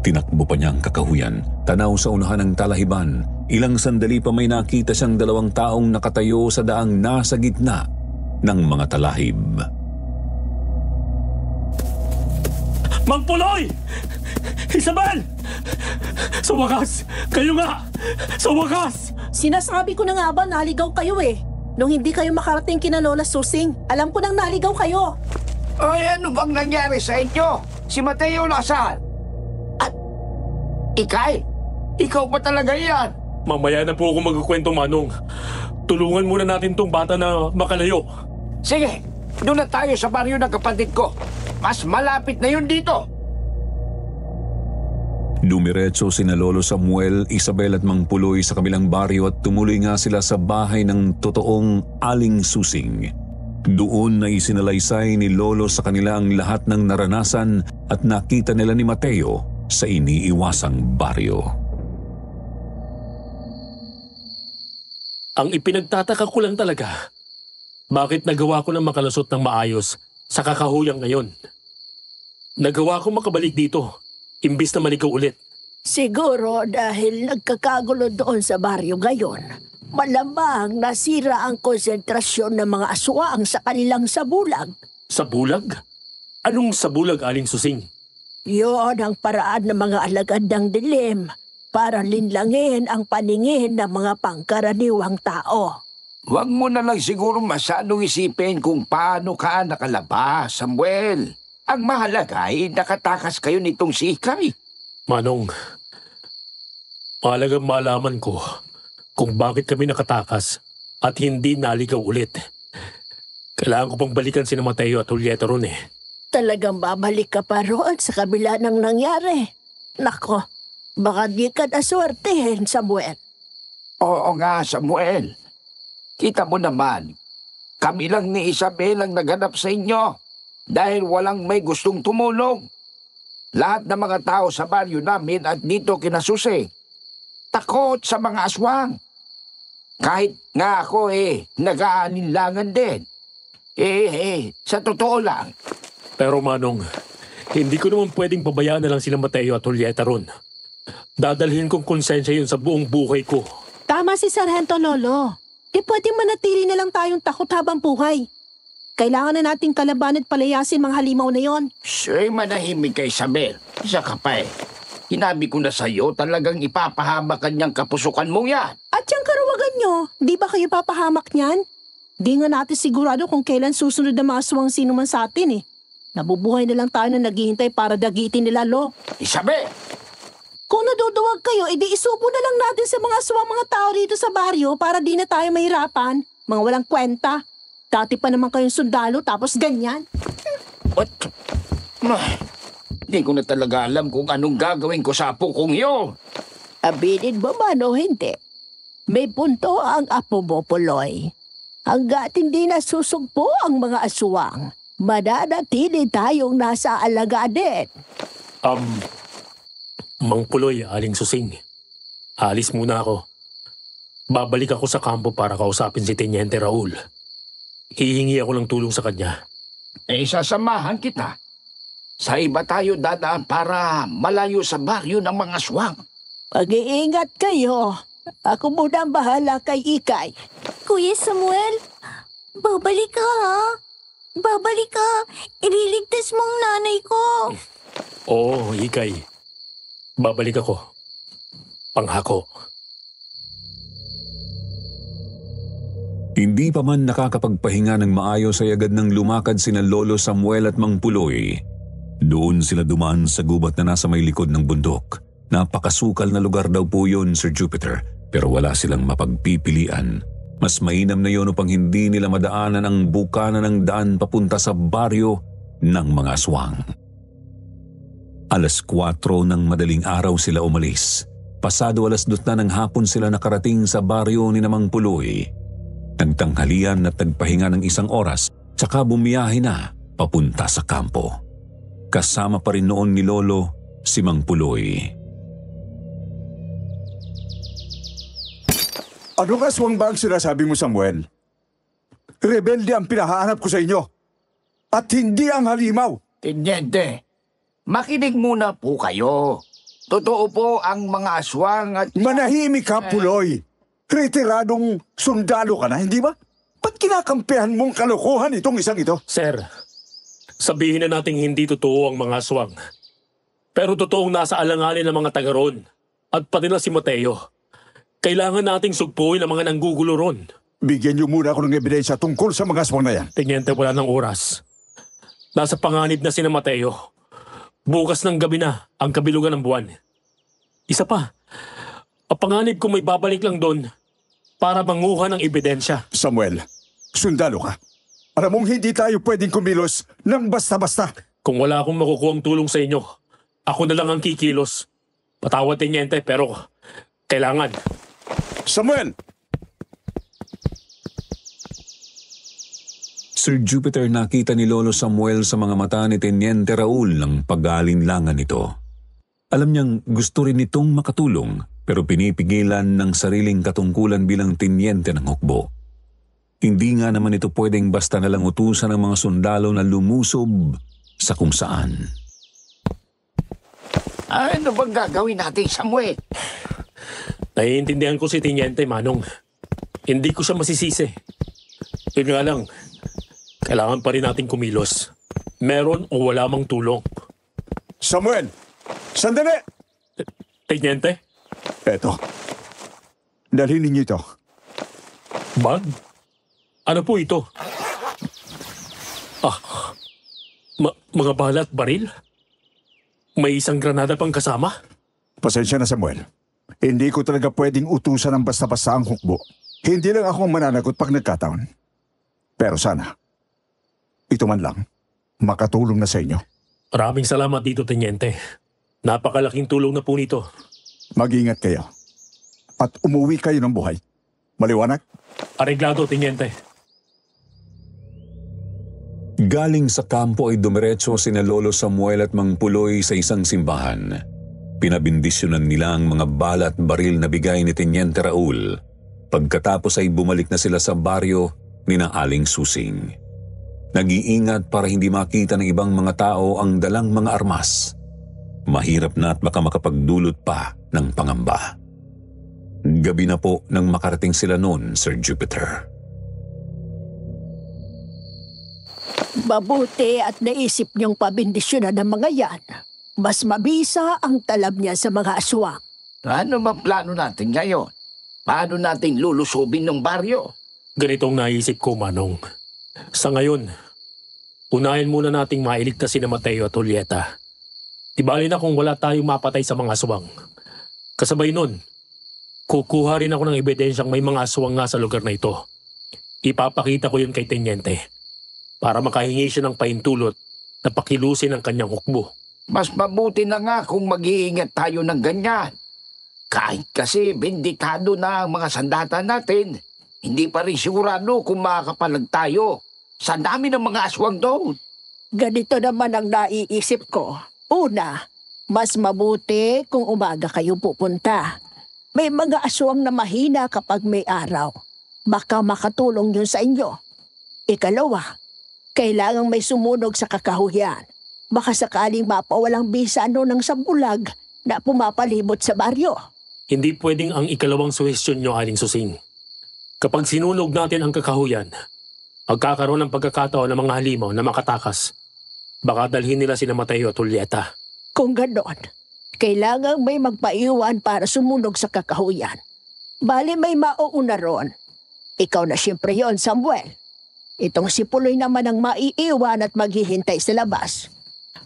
Tinakbo pa niya ang kakahuyan, tanaw sa unahan ng talahiban. Ilang sandali pa may nakita siyang dalawang taong nakatayo sa daang nasa gitna ng mga talahib. Mang Puloy! Isabel! Sa wakas! Kayo nga! Sa wakas! Sinasabi ko na nga ba naligaw kayo eh. Nung hindi kayo makarating kina Lola Susing, alam ko nang naligaw kayo. Ay, ano bang nangyari sa inyo? Si Mateo nasaan? At Ikay, ikaw pa talaga yan? Mamaya na po ako magkukwento, Manong. Tulungan muna natin tong bata na makalayo. Sige, doon na tayo sa baryo ng kapatid ko. Mas malapit na yun dito. Dumiretso sina Lolo Samuel, Isabel at Mang Puloy sa kabilang baryo at tumuloy nga sila sa bahay ng totoong Aling Susing. Doon na isinalaysay ni Lolo sa kanila ang lahat ng naranasan at nakita nila ni Mateo sa iniiwasang baryo. Ang ipinagtataka ko lang talaga, bakit nagawa ko ng makalusot ng maayos sa kakahuyang ngayon? Nagawa ko makabalik dito, imbis na maligaw ulit. Siguro dahil nagkakagulo doon sa baryo ngayon, malamang nasira ang konsentrasyon ng mga aswang sa kanilang sabulag. Sabulag? Anong sabulag, Aling Susing? Yun ang paraan ng mga alagad ng dilim para linlangin ang paningin ng mga pangkaraniwang tao. Huwag mo na lang siguro masyadong isipin kung paano ka nakalabas, Samuel. Ang mahalaga ay nakatakas kayo nitong si Ikay. Manong, mahalagang malaman ko kung bakit kami nakatakas at hindi naligaw ulit. Kailangan ko pang balikan si Mateo at Julieta ron eh. Talagang babalik ka pa roon sa kabila ng nangyari. Nako, baka di ka naswertehin, Samuel. Oo nga, Samuel. Kita mo naman, kami lang ni Isabel ang naganap sa inyo dahil walang may gustong tumulong. Lahat ng mga tao sa baryo namin at dito kinasusi, takot sa mga aswang. Kahit nga ako nag-aalinlangan din. Sa totoo lang. Pero Manong, hindi ko naman pwedeng pabayaan na lang sila Mateo at Julieta ron. Dadalhin kong konsensya yun sa buong buhay ko. Tama si Sargento Lolo. Di pwedeng manatili na lang tayong takot habang buhay. Kailangan na nating kalaban at palayasin mga halimaw na yon. Sir, manahimik kay Isabel. Isa ka pa Hinabi ko na sa'yo, talagang ipapahamak kanyang kapusukan mong yan. At yung karawagan nyo, di ba kayo papahamak niyan? Di nga natin sigurado kung kailan susunod na mga aswang sino man sa atin eh. Nabubuhay na lang tayo na naghihintay para dagitin nila, Lo. Isabel! Kung naduduwag kayo, edi isubo na lang natin sa mga aswang mga tao rito sa baryo para di na tayo mahirapan. Mga walang kwenta. Dati pa naman kayong sundalo tapos ganyan. What? Hindi ko na talaga alam kung anong gagawin ko sa apo kong yun. Abinin mo man o hindi, may punto ang apo mo, Puloy. Hanggat hindi nasusugpo ang mga aswang, mananatili tayong nasa alaganin. Mang Puloy, Aling Susing. Alis muna ako. Babalik ako sa kampo para kausapin si Teniente Raul. Hihingi ako ng tulong sa kanya. Sasamahan kita. Sa iba tayo dadaan para malayo sa baryo ng mga aswang. Mag-iingat kayo. Ako muna ang bahala kay Ikay. Kuya Samuel, babalik ka ha? Babalik ka. Ililigtas mo ang nanay ko. Oo, Ikay. Babalik ako. Panghako. Hindi pa man nakakapagpahinga ng maayos ay agad nang lumakad sina Lolo Samuel at Mang Puloy. Doon sila dumaan sa gubat na nasa may likod ng bundok. Napakasukal na lugar daw po yun, Sir Jupiter, pero wala silang mapagpipilian. Mas mainam na yun upang hindi nila madaanan ang bukana ng daan papunta sa baryo ng mga aswang. 4:00 ng madaling araw sila umalis. Pasado 2:00 na ng hapon sila nakarating sa baryo ni Mang Puloy. Nagtanghalian at nagpahinga ng 1 oras, tsaka bumiyahe na papunta sa kampo. Kasama pa rin noon ni Lolo si Mang Puloy. Anong aswang ba ang sinasabi mo, Samuel? Rebelde ang pinahanap ko sa inyo. At hindi ang halimaw. Teniente, makinig muna po kayo. Totoo po ang mga aswang at... Manahimik ka, Puloy. Retiradong sundalo ka na, hindi ba? Ba't kinakampihan mong kalokohan itong isang ito? Sir, sabihin na nating hindi totoo ang mga aswang. Pero totoong nasa alanganin ng mga taga ron. At pati na si Mateo. Kailangan nating sugpuin ang mga nanggugulo ron. Bigyan niyo muna ako ng ebidensya tungkol sa mga aswang na yan. Teniente, wala ng oras. Nasa panganib na si Mateo. Bukas ng gabi na ang kabilugan ng buwan. Isa pa, ang panganib ko may babalik lang doon para manguha ng ebidensya. Samuel, sundalo ka. Alam mong hindi tayo pwedeng kumilos ng basta-basta. Kung wala akong makukuhang tulong sa inyo, ako na lang ang kikilos. Patawad, Tenyente, pero kailangan. Samuel! Sir Jupiter, nakita ni Lolo Samuel sa mga mata ni Teniente Raul ang pag-aalinlangan nito. Alam niyang gusto rin nitong makatulong pero pinipigilan ng sariling katungkulan bilang teniente ng hukbo. Hindi nga naman ito pwedeng basta nalang utusan ng mga sundalo na lumusob sa kung saan. Ano bang gagawin natin, Samuel? Naiintindihan ko si Teniente, Manong. Hindi ko siya masisisi. Yun nga lang, kailangan pa rin natin kumilos. Meron o wala mang tulong. Samuel! Sandali! Teniente? Eto. Dalhin ninyo ito. Bag? Ano po ito? Mga bala at baril? May isang granada pang kasama? Pasensya na, Samuel. Hindi ko talaga pwedeng utusan ng basta-basta ang hukbo. Hindi lang ako ang mananagot pag nagkataon. Pero sana, ito man lang, makatulong na sa inyo. Maraming salamat dito, Teniente. Napakalaking tulong na po nito. Mag-ingat kayo. At umuwi kayo ng buhay. Maliwanag? Areglado, Teniente. Galing sa kampo ay dumiretso sina Lolo Samuel at Mang Puloy sa isang simbahan. Pinabindisyonan nila ang mga bala at baril na bigay ni Teniente Raul. Pagkatapos ay bumalik na sila sa baryo ni na Aling Susing. Nag-iingat para hindi makita ng ibang mga tao ang dalang mga armas. Mahirap na at baka makapagdulot pa ng pangamba. Gabi na po nang makarating sila noon, Sir Jupiter. Mabuti at naisip niyong pabindisyonan ng mga yan. Mas mabisa ang talab niya sa mga aswang. Ano ba plano natin ngayon? Paano natin lulusubin ng baryo? Ganitong naisip ko, Manong. Sa ngayon, unahin muna nating mailigtas si Mateo at Julieta. Tibali na kung wala tayong mapatay sa mga aswang. Kasabay nun, kukuha rin ako ng ebidensyang may mga aswang nga sa lugar na ito. Ipapakita ko yun kay Teniente para makahingi siya ng pahintulot na pakilusin ang kanyang hukbo. Mas mabuti na nga kung mag-iingat tayo ng ganyan. Kahit kasi bendikado na ang mga sandata natin, hindi pa rin sigurado kung makakapalag tayo sa dami ng mga aswang doon. Ganito naman ang naiisip ko. Una, mas mabuti kung umaga kayo pupunta. May mga aswang na mahina kapag may araw. Baka makatulong yun sa inyo. Ikalawa, kailangang may sumunog sa kakahuyan. Baka sakaling mapawalang bisano ng sabulag na pumapalibot sa baryo. Hindi pwedeng ang ikalawang suhestyon nyo, Aling Susing. Kapag sinunog natin ang kakahuyan, magkakaroon ng pagkakataon ng mga halimaw na makatakas. Baka dalhin nila sina Mateo at Julieta. Kung ganon, kailangang may magpaiwan para sumunog sa kakahuyan. Bali may mauuna ron. Ikaw na siyempre yon, Samuel. Itong si Puloy naman ang maiiwan at maghihintay sa labas.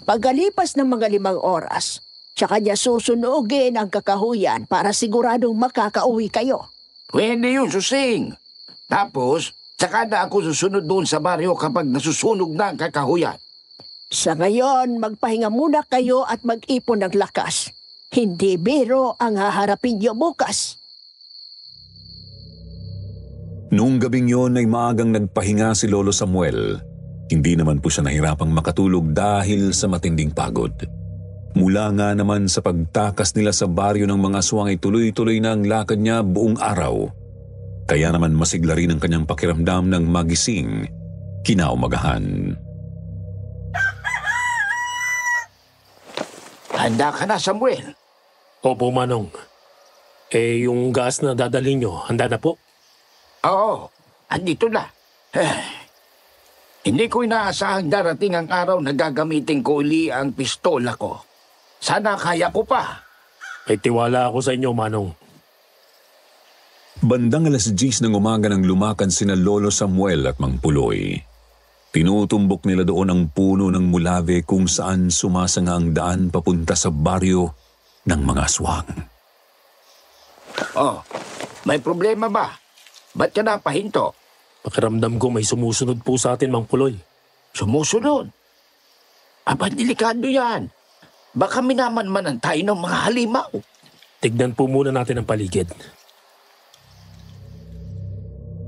Pagkalipas ng mga 5 oras, tsaka niya susunugin ang kakahuyan para siguradong makakauwi kayo. Pwede yun, Susing. Tapos, tsaka na ako susunod doon sa baryo kapag nasusunog na ang kakahuyan. Sa ngayon, magpahinga muna kayo at mag-ipon ng lakas. Hindi biro ang haharapin niyo bukas. Noong gabing yon ay maagang nagpahinga si Lolo Samuel. Hindi naman po siya nahirapang makatulog dahil sa matinding pagod. Mula nga naman sa pagtakas nila sa baryo ng mga aswang ay tuloy-tuloy na ang lakad niya buong araw. Kaya naman masigla rin ang kanyang pakiramdam ng magising kinaumagahan. Handa ka na, Samuel? Opo, Manong. Yung gas na dadalhin nyo, handa na po? Oo, andito na. Hindi ko inaasahang darating ang araw na gagamitin ko uli ang pistola ko. Sana kaya ko pa. May tiwala ako sa inyo, Manong. Bandang 10:00 ng umaga nang lumakad sina Lolo Samuel at Mang Puloy. Tinutumbok nila doon ang puno ng mulave kung saan sumasanga ang daan papunta sa baryo ng mga aswang. Oh, may problema ba? Ba't ka napahinto? Pakiramdam ko may sumusunod po sa atin, Mang Puloy. Sumusunod? Aba, delikado yan. Baka minamanmanan tayo ng mga halimaw. Tignan po muna natin ang paligid.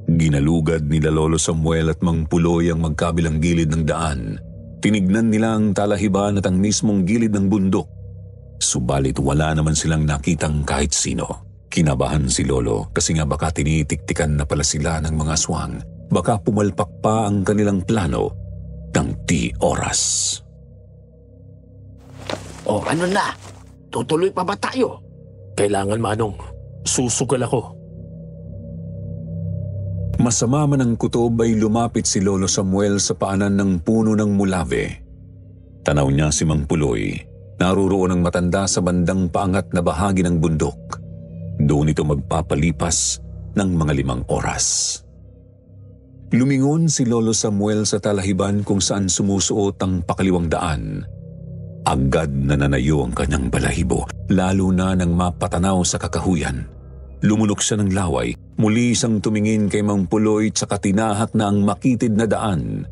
Ginalugad nila Lolo Samuel at Mang Puloy ang magkabilang gilid ng daan. Tinignan nila ang talahiban at ang mismong gilid ng bundok. Subalit wala naman silang nakitang kahit sino. Kinabahan si Lolo kasi nga baka tinitiktikan na pala sila ng mga aswang. Baka pumalpak pa ang kanilang plano ng oras. O ano na? Tutuloy pa ba tayo? Kailangan, Manong. Susugal ako. Masama man ang kutob ay lumapit si Lolo Samuel sa paanan ng puno ng mulave. Tanaw niya si Mang Puloy. Naruroon ang matanda sa bandang paangat na bahagi ng bundok. Doon ito magpapalipas ng mga 5 oras. Lumingon si Lolo Samuel sa talahiban kung saan sumusuot ang pakaliwang daan. Agad na nanayo ang kanyang balahibo, lalo na nang mapatanaw sa kakahuyan. Lumunok siya ng laway, muli siyang tumingin kay Mang Puloy tsaka tinahak na ang makitid na daan.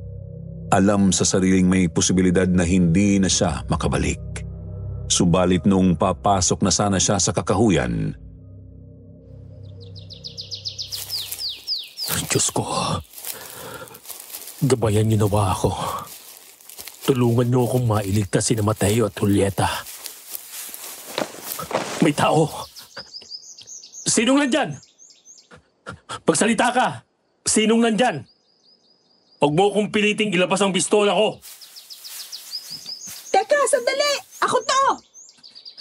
Alam sa sariling may posibilidad na hindi na siya makabalik. Subalit noong papasok na sana siya sa kakahuyan, Diyos ko, gabayan niyo nawa ako. Tulungan niyo akong mailigtas si Mateo at Julieta. May tao! Sinong nandyan? Pagsalita ka! Sinong nandyan? Huwag mo akong piliting ilabas ang pistola ko. Teka, sandali! Ako to!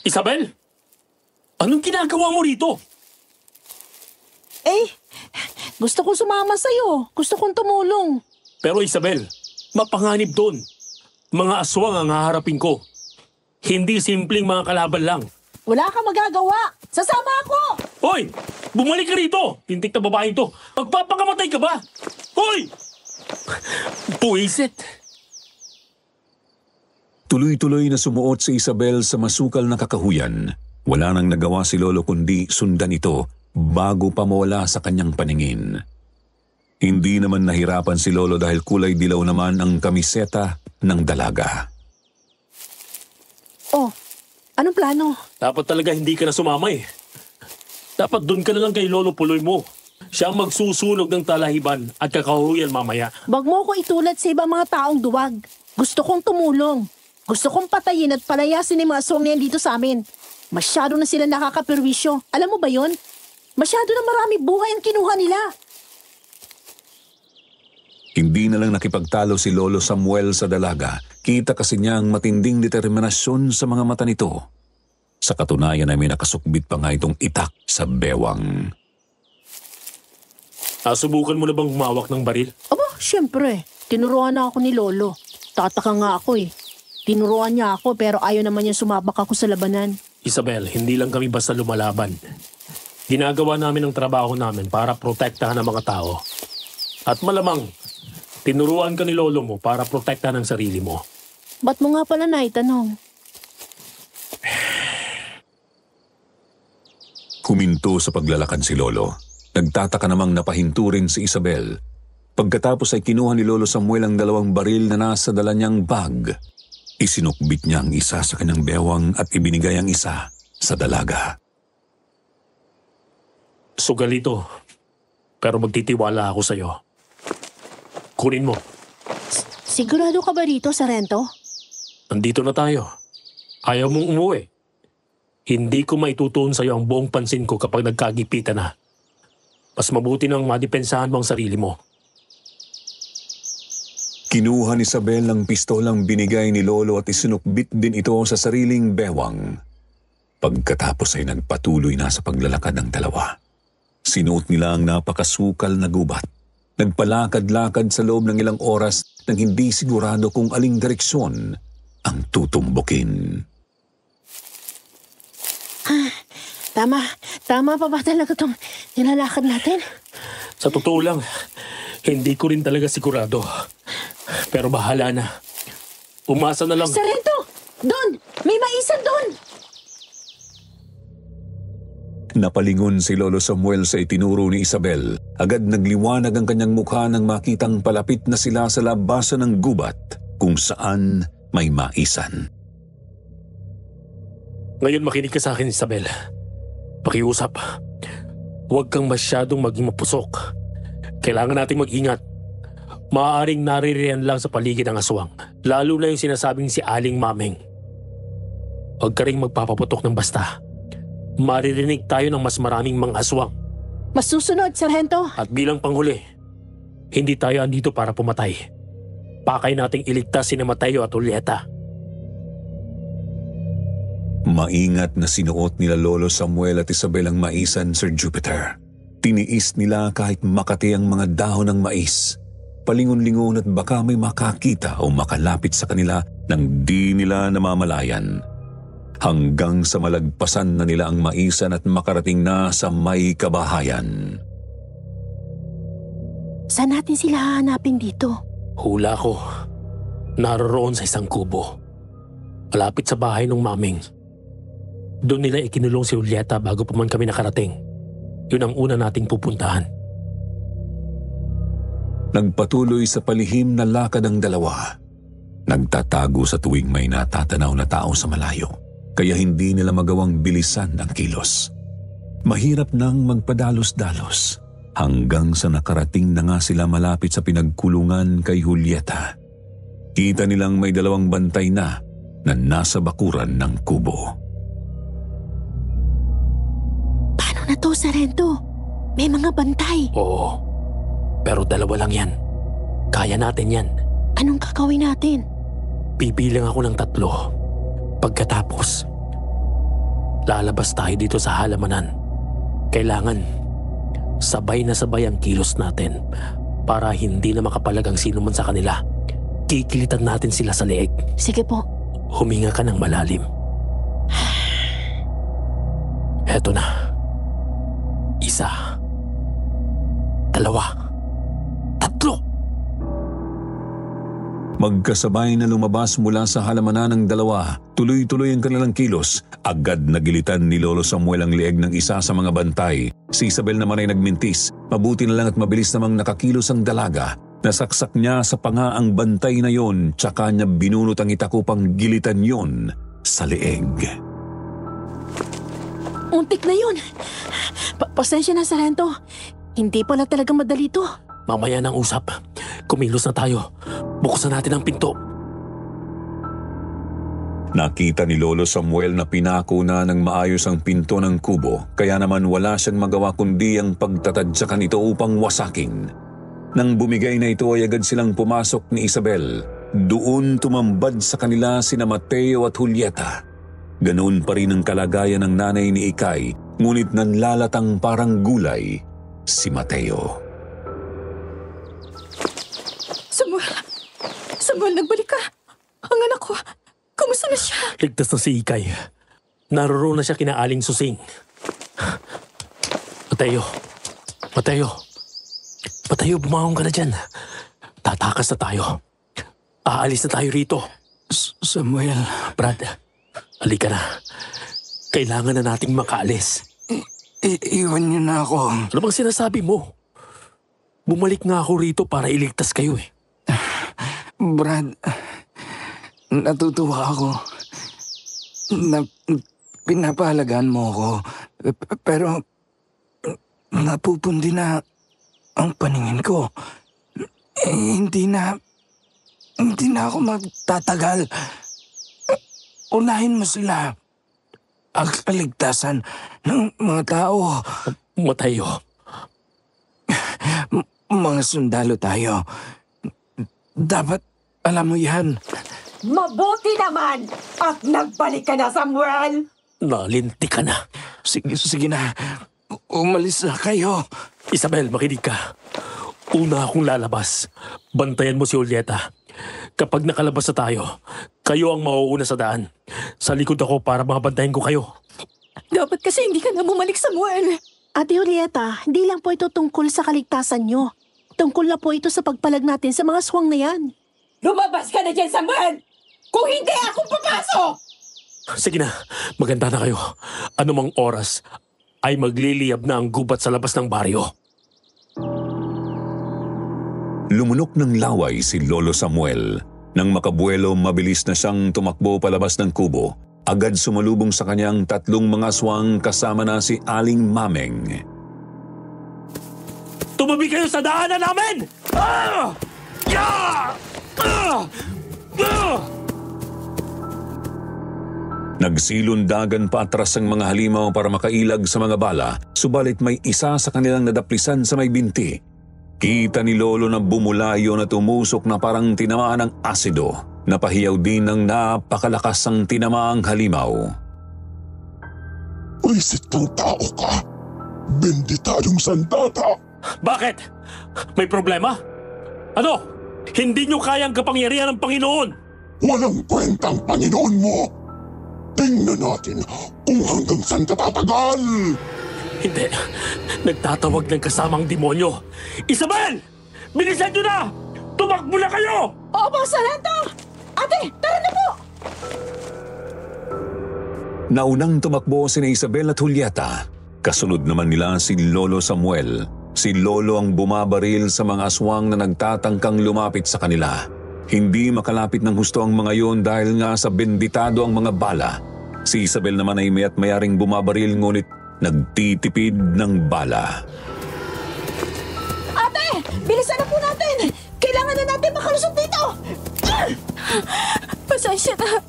Isabel? Anong ginagawa mo rito? Gusto kong sumama sa'yo. Gusto kong tumulong. Pero Isabel, mapanganib doon. Mga aswang ang haharapin ko. Hindi simpleng mga kalaban lang. Wala kang magagawa. Sasama ako! Hoy! Bumalik ka rito! Tintik na babaeng to. Magpapakamatay ka ba? Hoy! Puisit! tuloy-tuloy na sumuot si Isabel sa masukal na kakahuyan. Wala nang nagawa si Lolo kundi sundan ito bago pa mawala sa kanyang paningin. Hindi naman nahirapan si Lolo dahil kulay dilaw naman ang kamiseta ng dalaga. Oh, anong plano? Dapat talaga hindi ka na sumama eh. Dapat doon ka na lang kay Lolo Puloy mo. Siya ang magsusunog ng talahiban at kakahuyan mamaya. Wag mo ko itulad sa ibang mga taong duwag. Gusto kong tumulong. Gusto kong patayin at palayasin yung mga aswang na yan dito sa amin. Masyado na sila nakakaperwisyo. Alam mo ba yon? Masyado na marami buhay ang kinuha nila. Hindi na lang nakipagtalo si Lolo Samuel sa dalaga. Kita kasi niya ang matinding determinasyon sa mga mata nito. Sa katunayan ay may nakasukbit pa nga itong itak sa bewang. Subukan mo na bang humawak ng baril? Aba, syempre. Tinuruan na ako ni Lolo. Tataka nga ako eh. Tinuruan niya ako pero ayaw naman niya sumabak ako sa labanan. Isabel, hindi lang kami basta lumalaban. Ginagawa namin ang trabaho namin para protektahan ang mga tao. At malamang, tinuruan ka ni Lolo mo para protektahan ang sarili mo. Ba't mo nga pala naitanong? Huminto sa paglalakad si Lolo. Nagtataka namang napahinto rin si Isabel. Pagkatapos ay kinuha ni Lolo Samuel ang 2 baril na nasa dala niyang bag. Isinukbit niya ang isa sa kanyang bewang at ibinigay ang isa sa dalaga. Sugal ito, pero magtitiwala ako sa'yo. Kunin mo. Sigurado ka ba rito, Sarento? Nandito na tayo. Ayaw mong umuwi. Hindi ko maitutuon sa'yo ang buong pansin ko kapag nagkagipitan na. Mas mabuti nang madepensahan mo ang sarili mo. Kinuha ni Isabel ang pistolang binigay ni Lolo at isinukbit din ito sa sariling bewang. Pagkatapos ay nagpatuloy na sa paglalakad ng dalawa. Sinuot nila ang napakasukal na gubat. Nagpalakad-lakad sa loob ng ilang oras nang hindi sigurado kung aling direksyon ang tutumbukin. Tama pa ba talaga itong nilalakad natin? Sa totoo lang, hindi ko rin talaga sigurado. Pero bahala na. Umasa na lang. Sarento! Doon! May maisan doon! Napalingon si Lolo Samuel sa itinuro ni Isabel. Agad nagliwanag ang kanyang mukha nang makitang palapit na sila sa labasan ng gubat kung saan may maisan. Ngayon makinig ka sa akin, Isabel. Pakiusap. Huwag kang masyadong maging mapusok. Kailangan nating mag-ingat. Maaaring naririyan lang sa paligid ng aswang. Lalo na yung sinasabing si Aling Mameng. Huwag ka rin magpapaputok ng basta. Maririnig tayo ng mas maraming mga aswang. Masusunod, Sargento. At bilang panghuli, hindi tayo andito para pumatay. Pakay nating iligtas si Mateo at Julieta. Maingat na sinuot nila Lolo Samuel at Isabel ang maisan, Sir Jupiter. Tiniis nila kahit makati ang mga dahon ng mais. Palingon-lingon at baka may makakita o makalapit sa kanila nang di nila namamalayan. Hanggang sa malagpasan na nila ang maisan at makarating na sa may kabahayan. Saan natin sila hahanapin dito? Hula ko, naroroon sa isang kubo. Malapit sa bahay ng Mameng. Doon nila ikinulong si Julieta bago pa man kami nakarating. Yun ang una nating pupuntahan. Nagpatuloy sa palihim na lakad ang dalawa. Nagtatago sa tuwing may natatanaw na tao sa malayo, kaya hindi nila magawang bilisan ang kilos. Mahirap nang magpadalos-dalos hanggang sa nakarating na nga sila malapit sa pinagkulungan kay Julieta. Kita nilang may dalawang bantay na nasa bakuran ng kubo. Paano na to, Sargento? May mga bantay. Oo, pero dalawa lang yan. Kaya natin yan. Anong gagawin natin? Pipilang ako ng 3. Pagkatapos, lalabas tayo dito sa halamanan. Kailangan, sabay na sabay ang kilos natin para hindi na makapalag ang sino man sa kanila. Kikilitan natin sila sa leeg. Sige po. Huminga ka ng malalim. Eto na. 1, 2, 3. Magkasabay na lumabas mula sa halamanan ng dalawa, tuloy-tuloy ang kanilang kilos. Agad nagilitan ni Lolo Samuel ang leeg ng isa sa mga bantay. Si Isabel naman ay nagmintis. Mabuti na lang at mabilis namang nakakilos ang dalaga. Nasaksak niya sa panga ang bantay na yon, tsaka niya binunot ang itakupang gilitan yon sa leeg. Untik na yun. Pasensya na, Sargento. Hindi pala talaga madali to. Mamaya ng usap. Kumilos na tayo. Buksan natin ang pinto. Nakita ni Lolo Samuel na pinako na ng maayos ang pinto ng kubo, kaya naman wala siyang magawa kundi ang pagtatadyakan ito upang wasakin. Nang bumigay na ito ay agad silang pumasok ni Isabel. Doon tumambad sa kanila sina Mateo at Julieta. Ganoon pa rin ang kalagayan ng nanay ni Ikay, ngunit nanlalatang parang gulay si Mateo. Samuel, nagbalik ka. Ang anak ko, kumusta na siya? Ligtas na si Ikay. Naroroon na siya kina Aling Susing. Mateo, bumangon ka na dyan. Tatakas na tayo. Aalis na tayo rito. Samuel. Brad, halika na. Kailangan na nating makaalis. Iwan niyo na ako. Ano bang sinasabi mo? Bumalik nga ako rito para iligtas kayo eh. Brad, natutuwa ako na pinapahalagaan mo ako. Pero napupundi na ang paningin ko. Hindi na ako magtatagal. Unahin mo sila. Ang kaligtasan ng mga tao. Mateo. Mga sundalo tayo. Dapat alam mo yan. Mabuti naman at nagbalik ka na, Samuel. Nalinti ka na. Sige na. Umalis na kayo. Isabel, makinig ka. Una akong lalabas. Bantayan mo si Julieta. Kapag nakalabas na tayo, kayo ang mauuna sa daan. Sa likod ako para mabantayan ko kayo. Dapat kasi hindi ka na bumalik, Samuel. Ate Julieta, hindi lang po ito tungkol sa kaligtasan nyo. Tungkol na po ito sa pagpalag natin sa mga aswang na yan. Lumabas ka na dyan, Samuel! Kung hindi, akong papasok! Sige na, maganda na kayo. Anumang oras ay magliliyab na ang gubat sa labas ng baryo. Lumunok ng laway si Lolo Samuel. Nang makabuelo, mabilis na siyang tumakbo palabas ng kubo. Agad sumalubong sa kanyang 3 mga aswang kasama na si Aling Mameng. Tumabi kayo sa daanan namin! Ah! Yeah! Ah! Ah! Nagsilundagan pa atras ang mga halimaw para makailag sa mga bala, subalit may isa sa kanilang nadaplisan sa may binti. Kita ni Lolo na bumulayo na tumusok na parang tinamaan ng asido. Napahiyaw din ng napakalakas ang tinamaang halimaw. Wisit kang tao ka. Benditadong sandata. Bakit? May problema? Ano? Hindi nyo kayang kapangyarihan ng Panginoon? Walang kwentang Panginoon mo. Tingnan natin kung hanggang saan ka tatagal. Hindi. Nagtatawag ng kasamang demonyo. Isabel! Bilisan nyo na! Tumakbo na kayo! Opo, Sarento! Ate, tara na po! Naunang tumakbo sina Isabel at Julieta. Kasunod naman nila si Lolo Samuel. Si Lolo ang bumabaril sa mga aswang na nagtatangkang lumapit sa kanila. Hindi makalapit ng husto ang mga yon dahil nga sa benditado ang mga bala. Si Isabel naman ay maya't mayaring bumabaril ngunit nagtitipid ng bala. Ate, bilisan na po natin! Kailangan na natin makalusot dito! Pasensya na,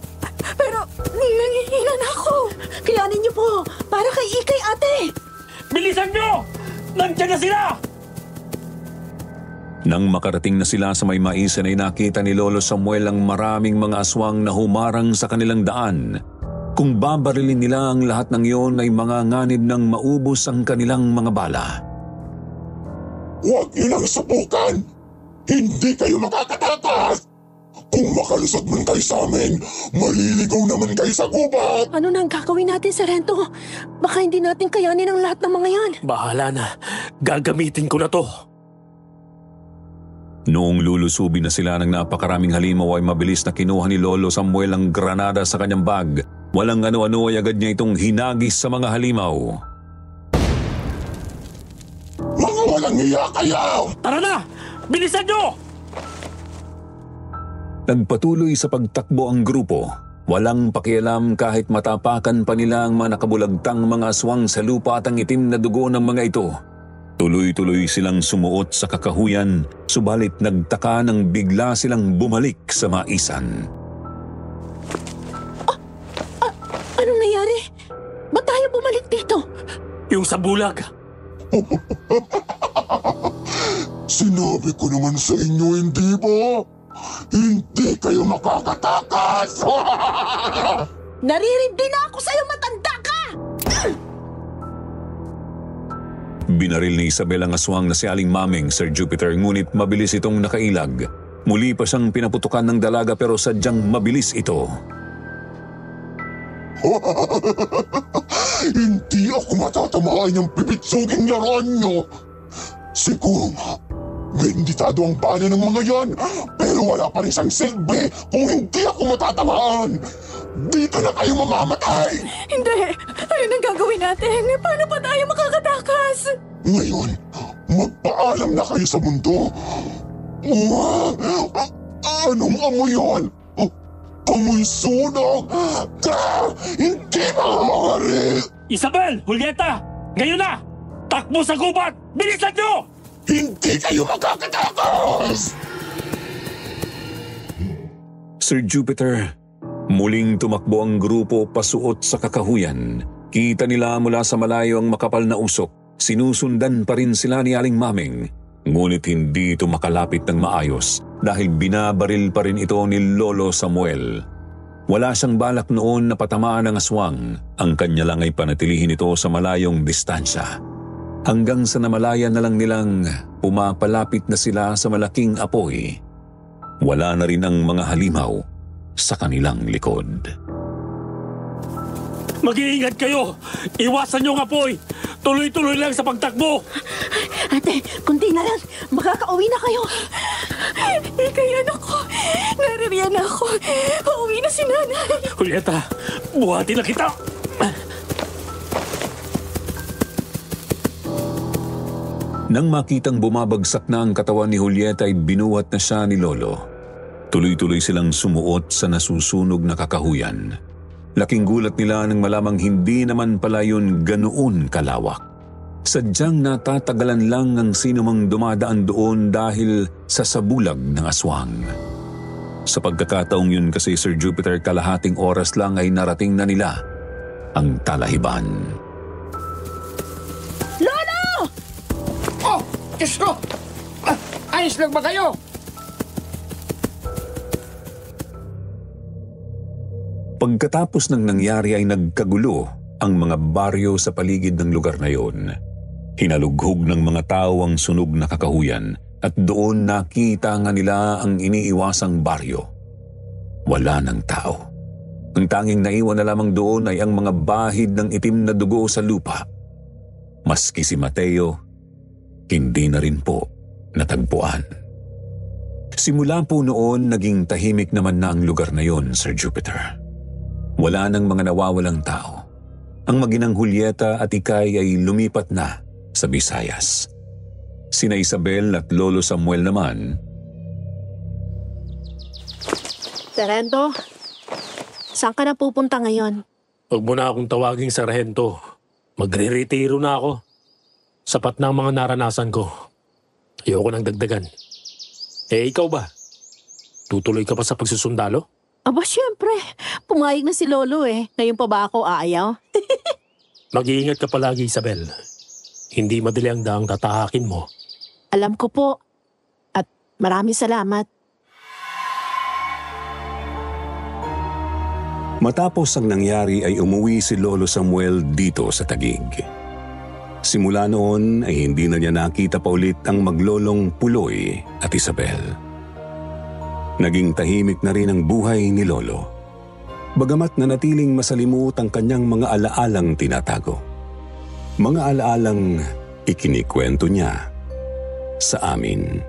pero nangihina na ako. Kayanin niyo po, para kay Ikay, ate! Bilisan nyo! Nandiyan na sila! Nang makarating na sila sa may maisan ay nakita ni Lolo Samuel ang maraming mga aswang na humarang sa kanilang daan. Kung babarilin nila ang lahat ng iyon ay manganganib ng maubos ang kanilang mga bala. Huwag niyo lang subukan. Hindi kayo makakatakas. Kung makalusot man kayo sa amin, maliligaw naman kayo sa gubat. Ano nang gagawin natin, Sarento? Baka hindi natin kayanin ang lahat ng mga yan. Bahala na. Gagamitin ko na to. Noong lulusubi na sila ng napakaraming halimaw ay mabilis na kinuha ni Lolo Samuel ang granada sa kanyang bag. Walang ano-ano ay agad niya itong hinagis sa mga halimaw. Mga walang iya kayo! Tara na! Bilisan nyo! Nagpatuloy sa pagtakbo ang grupo. Walang pakialam kahit matapakan pa nila ang mga nakabulagtang mga aswang sa lupa at ang itim na dugo ng mga ito. Tuloy-tuloy silang sumuot sa kakahuyan, subalit nagtaka nang bigla silang bumalik sa maisan. Anong nangyari? Ba't tayo bumalik dito? Yung sa bulag. Sinabi ko naman sa inyo, hindi ba? Hindi kayo makakatakas! Naririndi na ako sa'yo, matanda ka! Binaril ni Isabel ang aswang na si Aling Mameng, Sir Jupiter, ngunit mabilis itong nakailag. Muli pa siyang pinaputukan ng dalaga pero sadyang mabilis ito. Hindi ako matatamaan yung pipitsuging laruan nyo. Siguro nga, benditado ang bala ng mga yan, pero wala pa rin siyang silbi kung hindi ako matatamaan. Dito na kayo mamamatay! Hindi! Ano nang gagawin natin? Paano pa tayo makakatakas? Ngayon, magpaalam na kayo sa mundo. Anong amoy yun? Amoy sunog! Hindi maaari! Isabel! Julieta! Ngayon na! Takbo sa gubat! Bilisan nyo! Hindi kayo makakatakas! Sir Jupiter, muling tumakbo ang grupo pasuot sa kakahuyan. Kita nila mula sa malayo ang makapal na usok. Sinusundan pa rin sila ni Aling Mameng. Ngunit hindi ito makalapit ng maayos dahil binabaril pa rin ito ni Lolo Samuel. Wala siyang balak noon na patamaan ng aswang. Ang kanya lang ay panatilihin ito sa malayong distansya. Hanggang sa namalayan na lang nilang pumapalapit na sila sa malaking apoy. Wala na rin ang mga halimaw sa kanilang likod. Mag-iingat kayo! Iwasan nyo ang apoy! Tuloy-tuloy lang sa pagtakbo! Ate, kunti na lang. Makakauwi na kayo. Ikay, anak ko. Naririyan ako. Uuwi na si nanay. Julieta, buhati na kita! Nang makitang bumabagsak na ang katawan ni Julieta ay binuhat na siya ni Lolo. Tuloy-tuloy silang sumuot sa nasusunog na kakahuyan. Laking gulat nila nang malamang hindi naman pala yun ganoon kalawak. Sadyang natatagalan lang ang sinumang dumadaan doon dahil sa sabulag ng aswang. Sa pagkakataong yun kasi, Sir Jupiter, kalahating oras lang ay narating na nila ang talahiban. Lolo! Oh, Diyos ko! Ayos lang ba kayo? Pagkatapos ng nangyari ay nagkagulo ang mga baryo sa paligid ng lugar na yon. Hinalughog ng mga tao ang sunog na kakahuyan at doon nakita nga nila ang iniiwasang baryo. Wala ng tao. Ang tanging naiwan na lamang doon ay ang mga bahid ng itim na dugo sa lupa. Maski si Mateo, hindi na rin po natagpuan. Simula po noon, naging tahimik naman na ang lugar na yon, Sir Jupiter. Wala nang mga nawawalang tao. Ang maginang Julieta at Ikay ay lumipat na sa Visayas. Sina Isabel at Lolo Samuel naman. Sargento, saan ka na pupunta ngayon? Huwag mo na akong tawaging sarhento. Magre-retiro na ako. Sapat na ang mga naranasan ko. Ayoko nang dagdagan. Ikaw ba? Tutuloy ka pa sa pagsusundalo? Aba, syempre. Pumayag na si Lolo eh. Ngayon pa ba ako aayaw? Mag-iingat ka palagi, Isabel. Hindi madali ang daang tatahakin mo. Alam ko po. At maraming salamat. Matapos ang nangyari ay umuwi si Lolo Samuel dito sa Taguig. Simula noon ay hindi na niya nakita pa ulit ang maglolong Puloy at Isabel. Naging tahimik na rin ang buhay ni Lolo. Bagamat nanatiling masalimuot ang kanyang mga alaalang tinatago. Mga alaalang ikinikwento niya sa amin.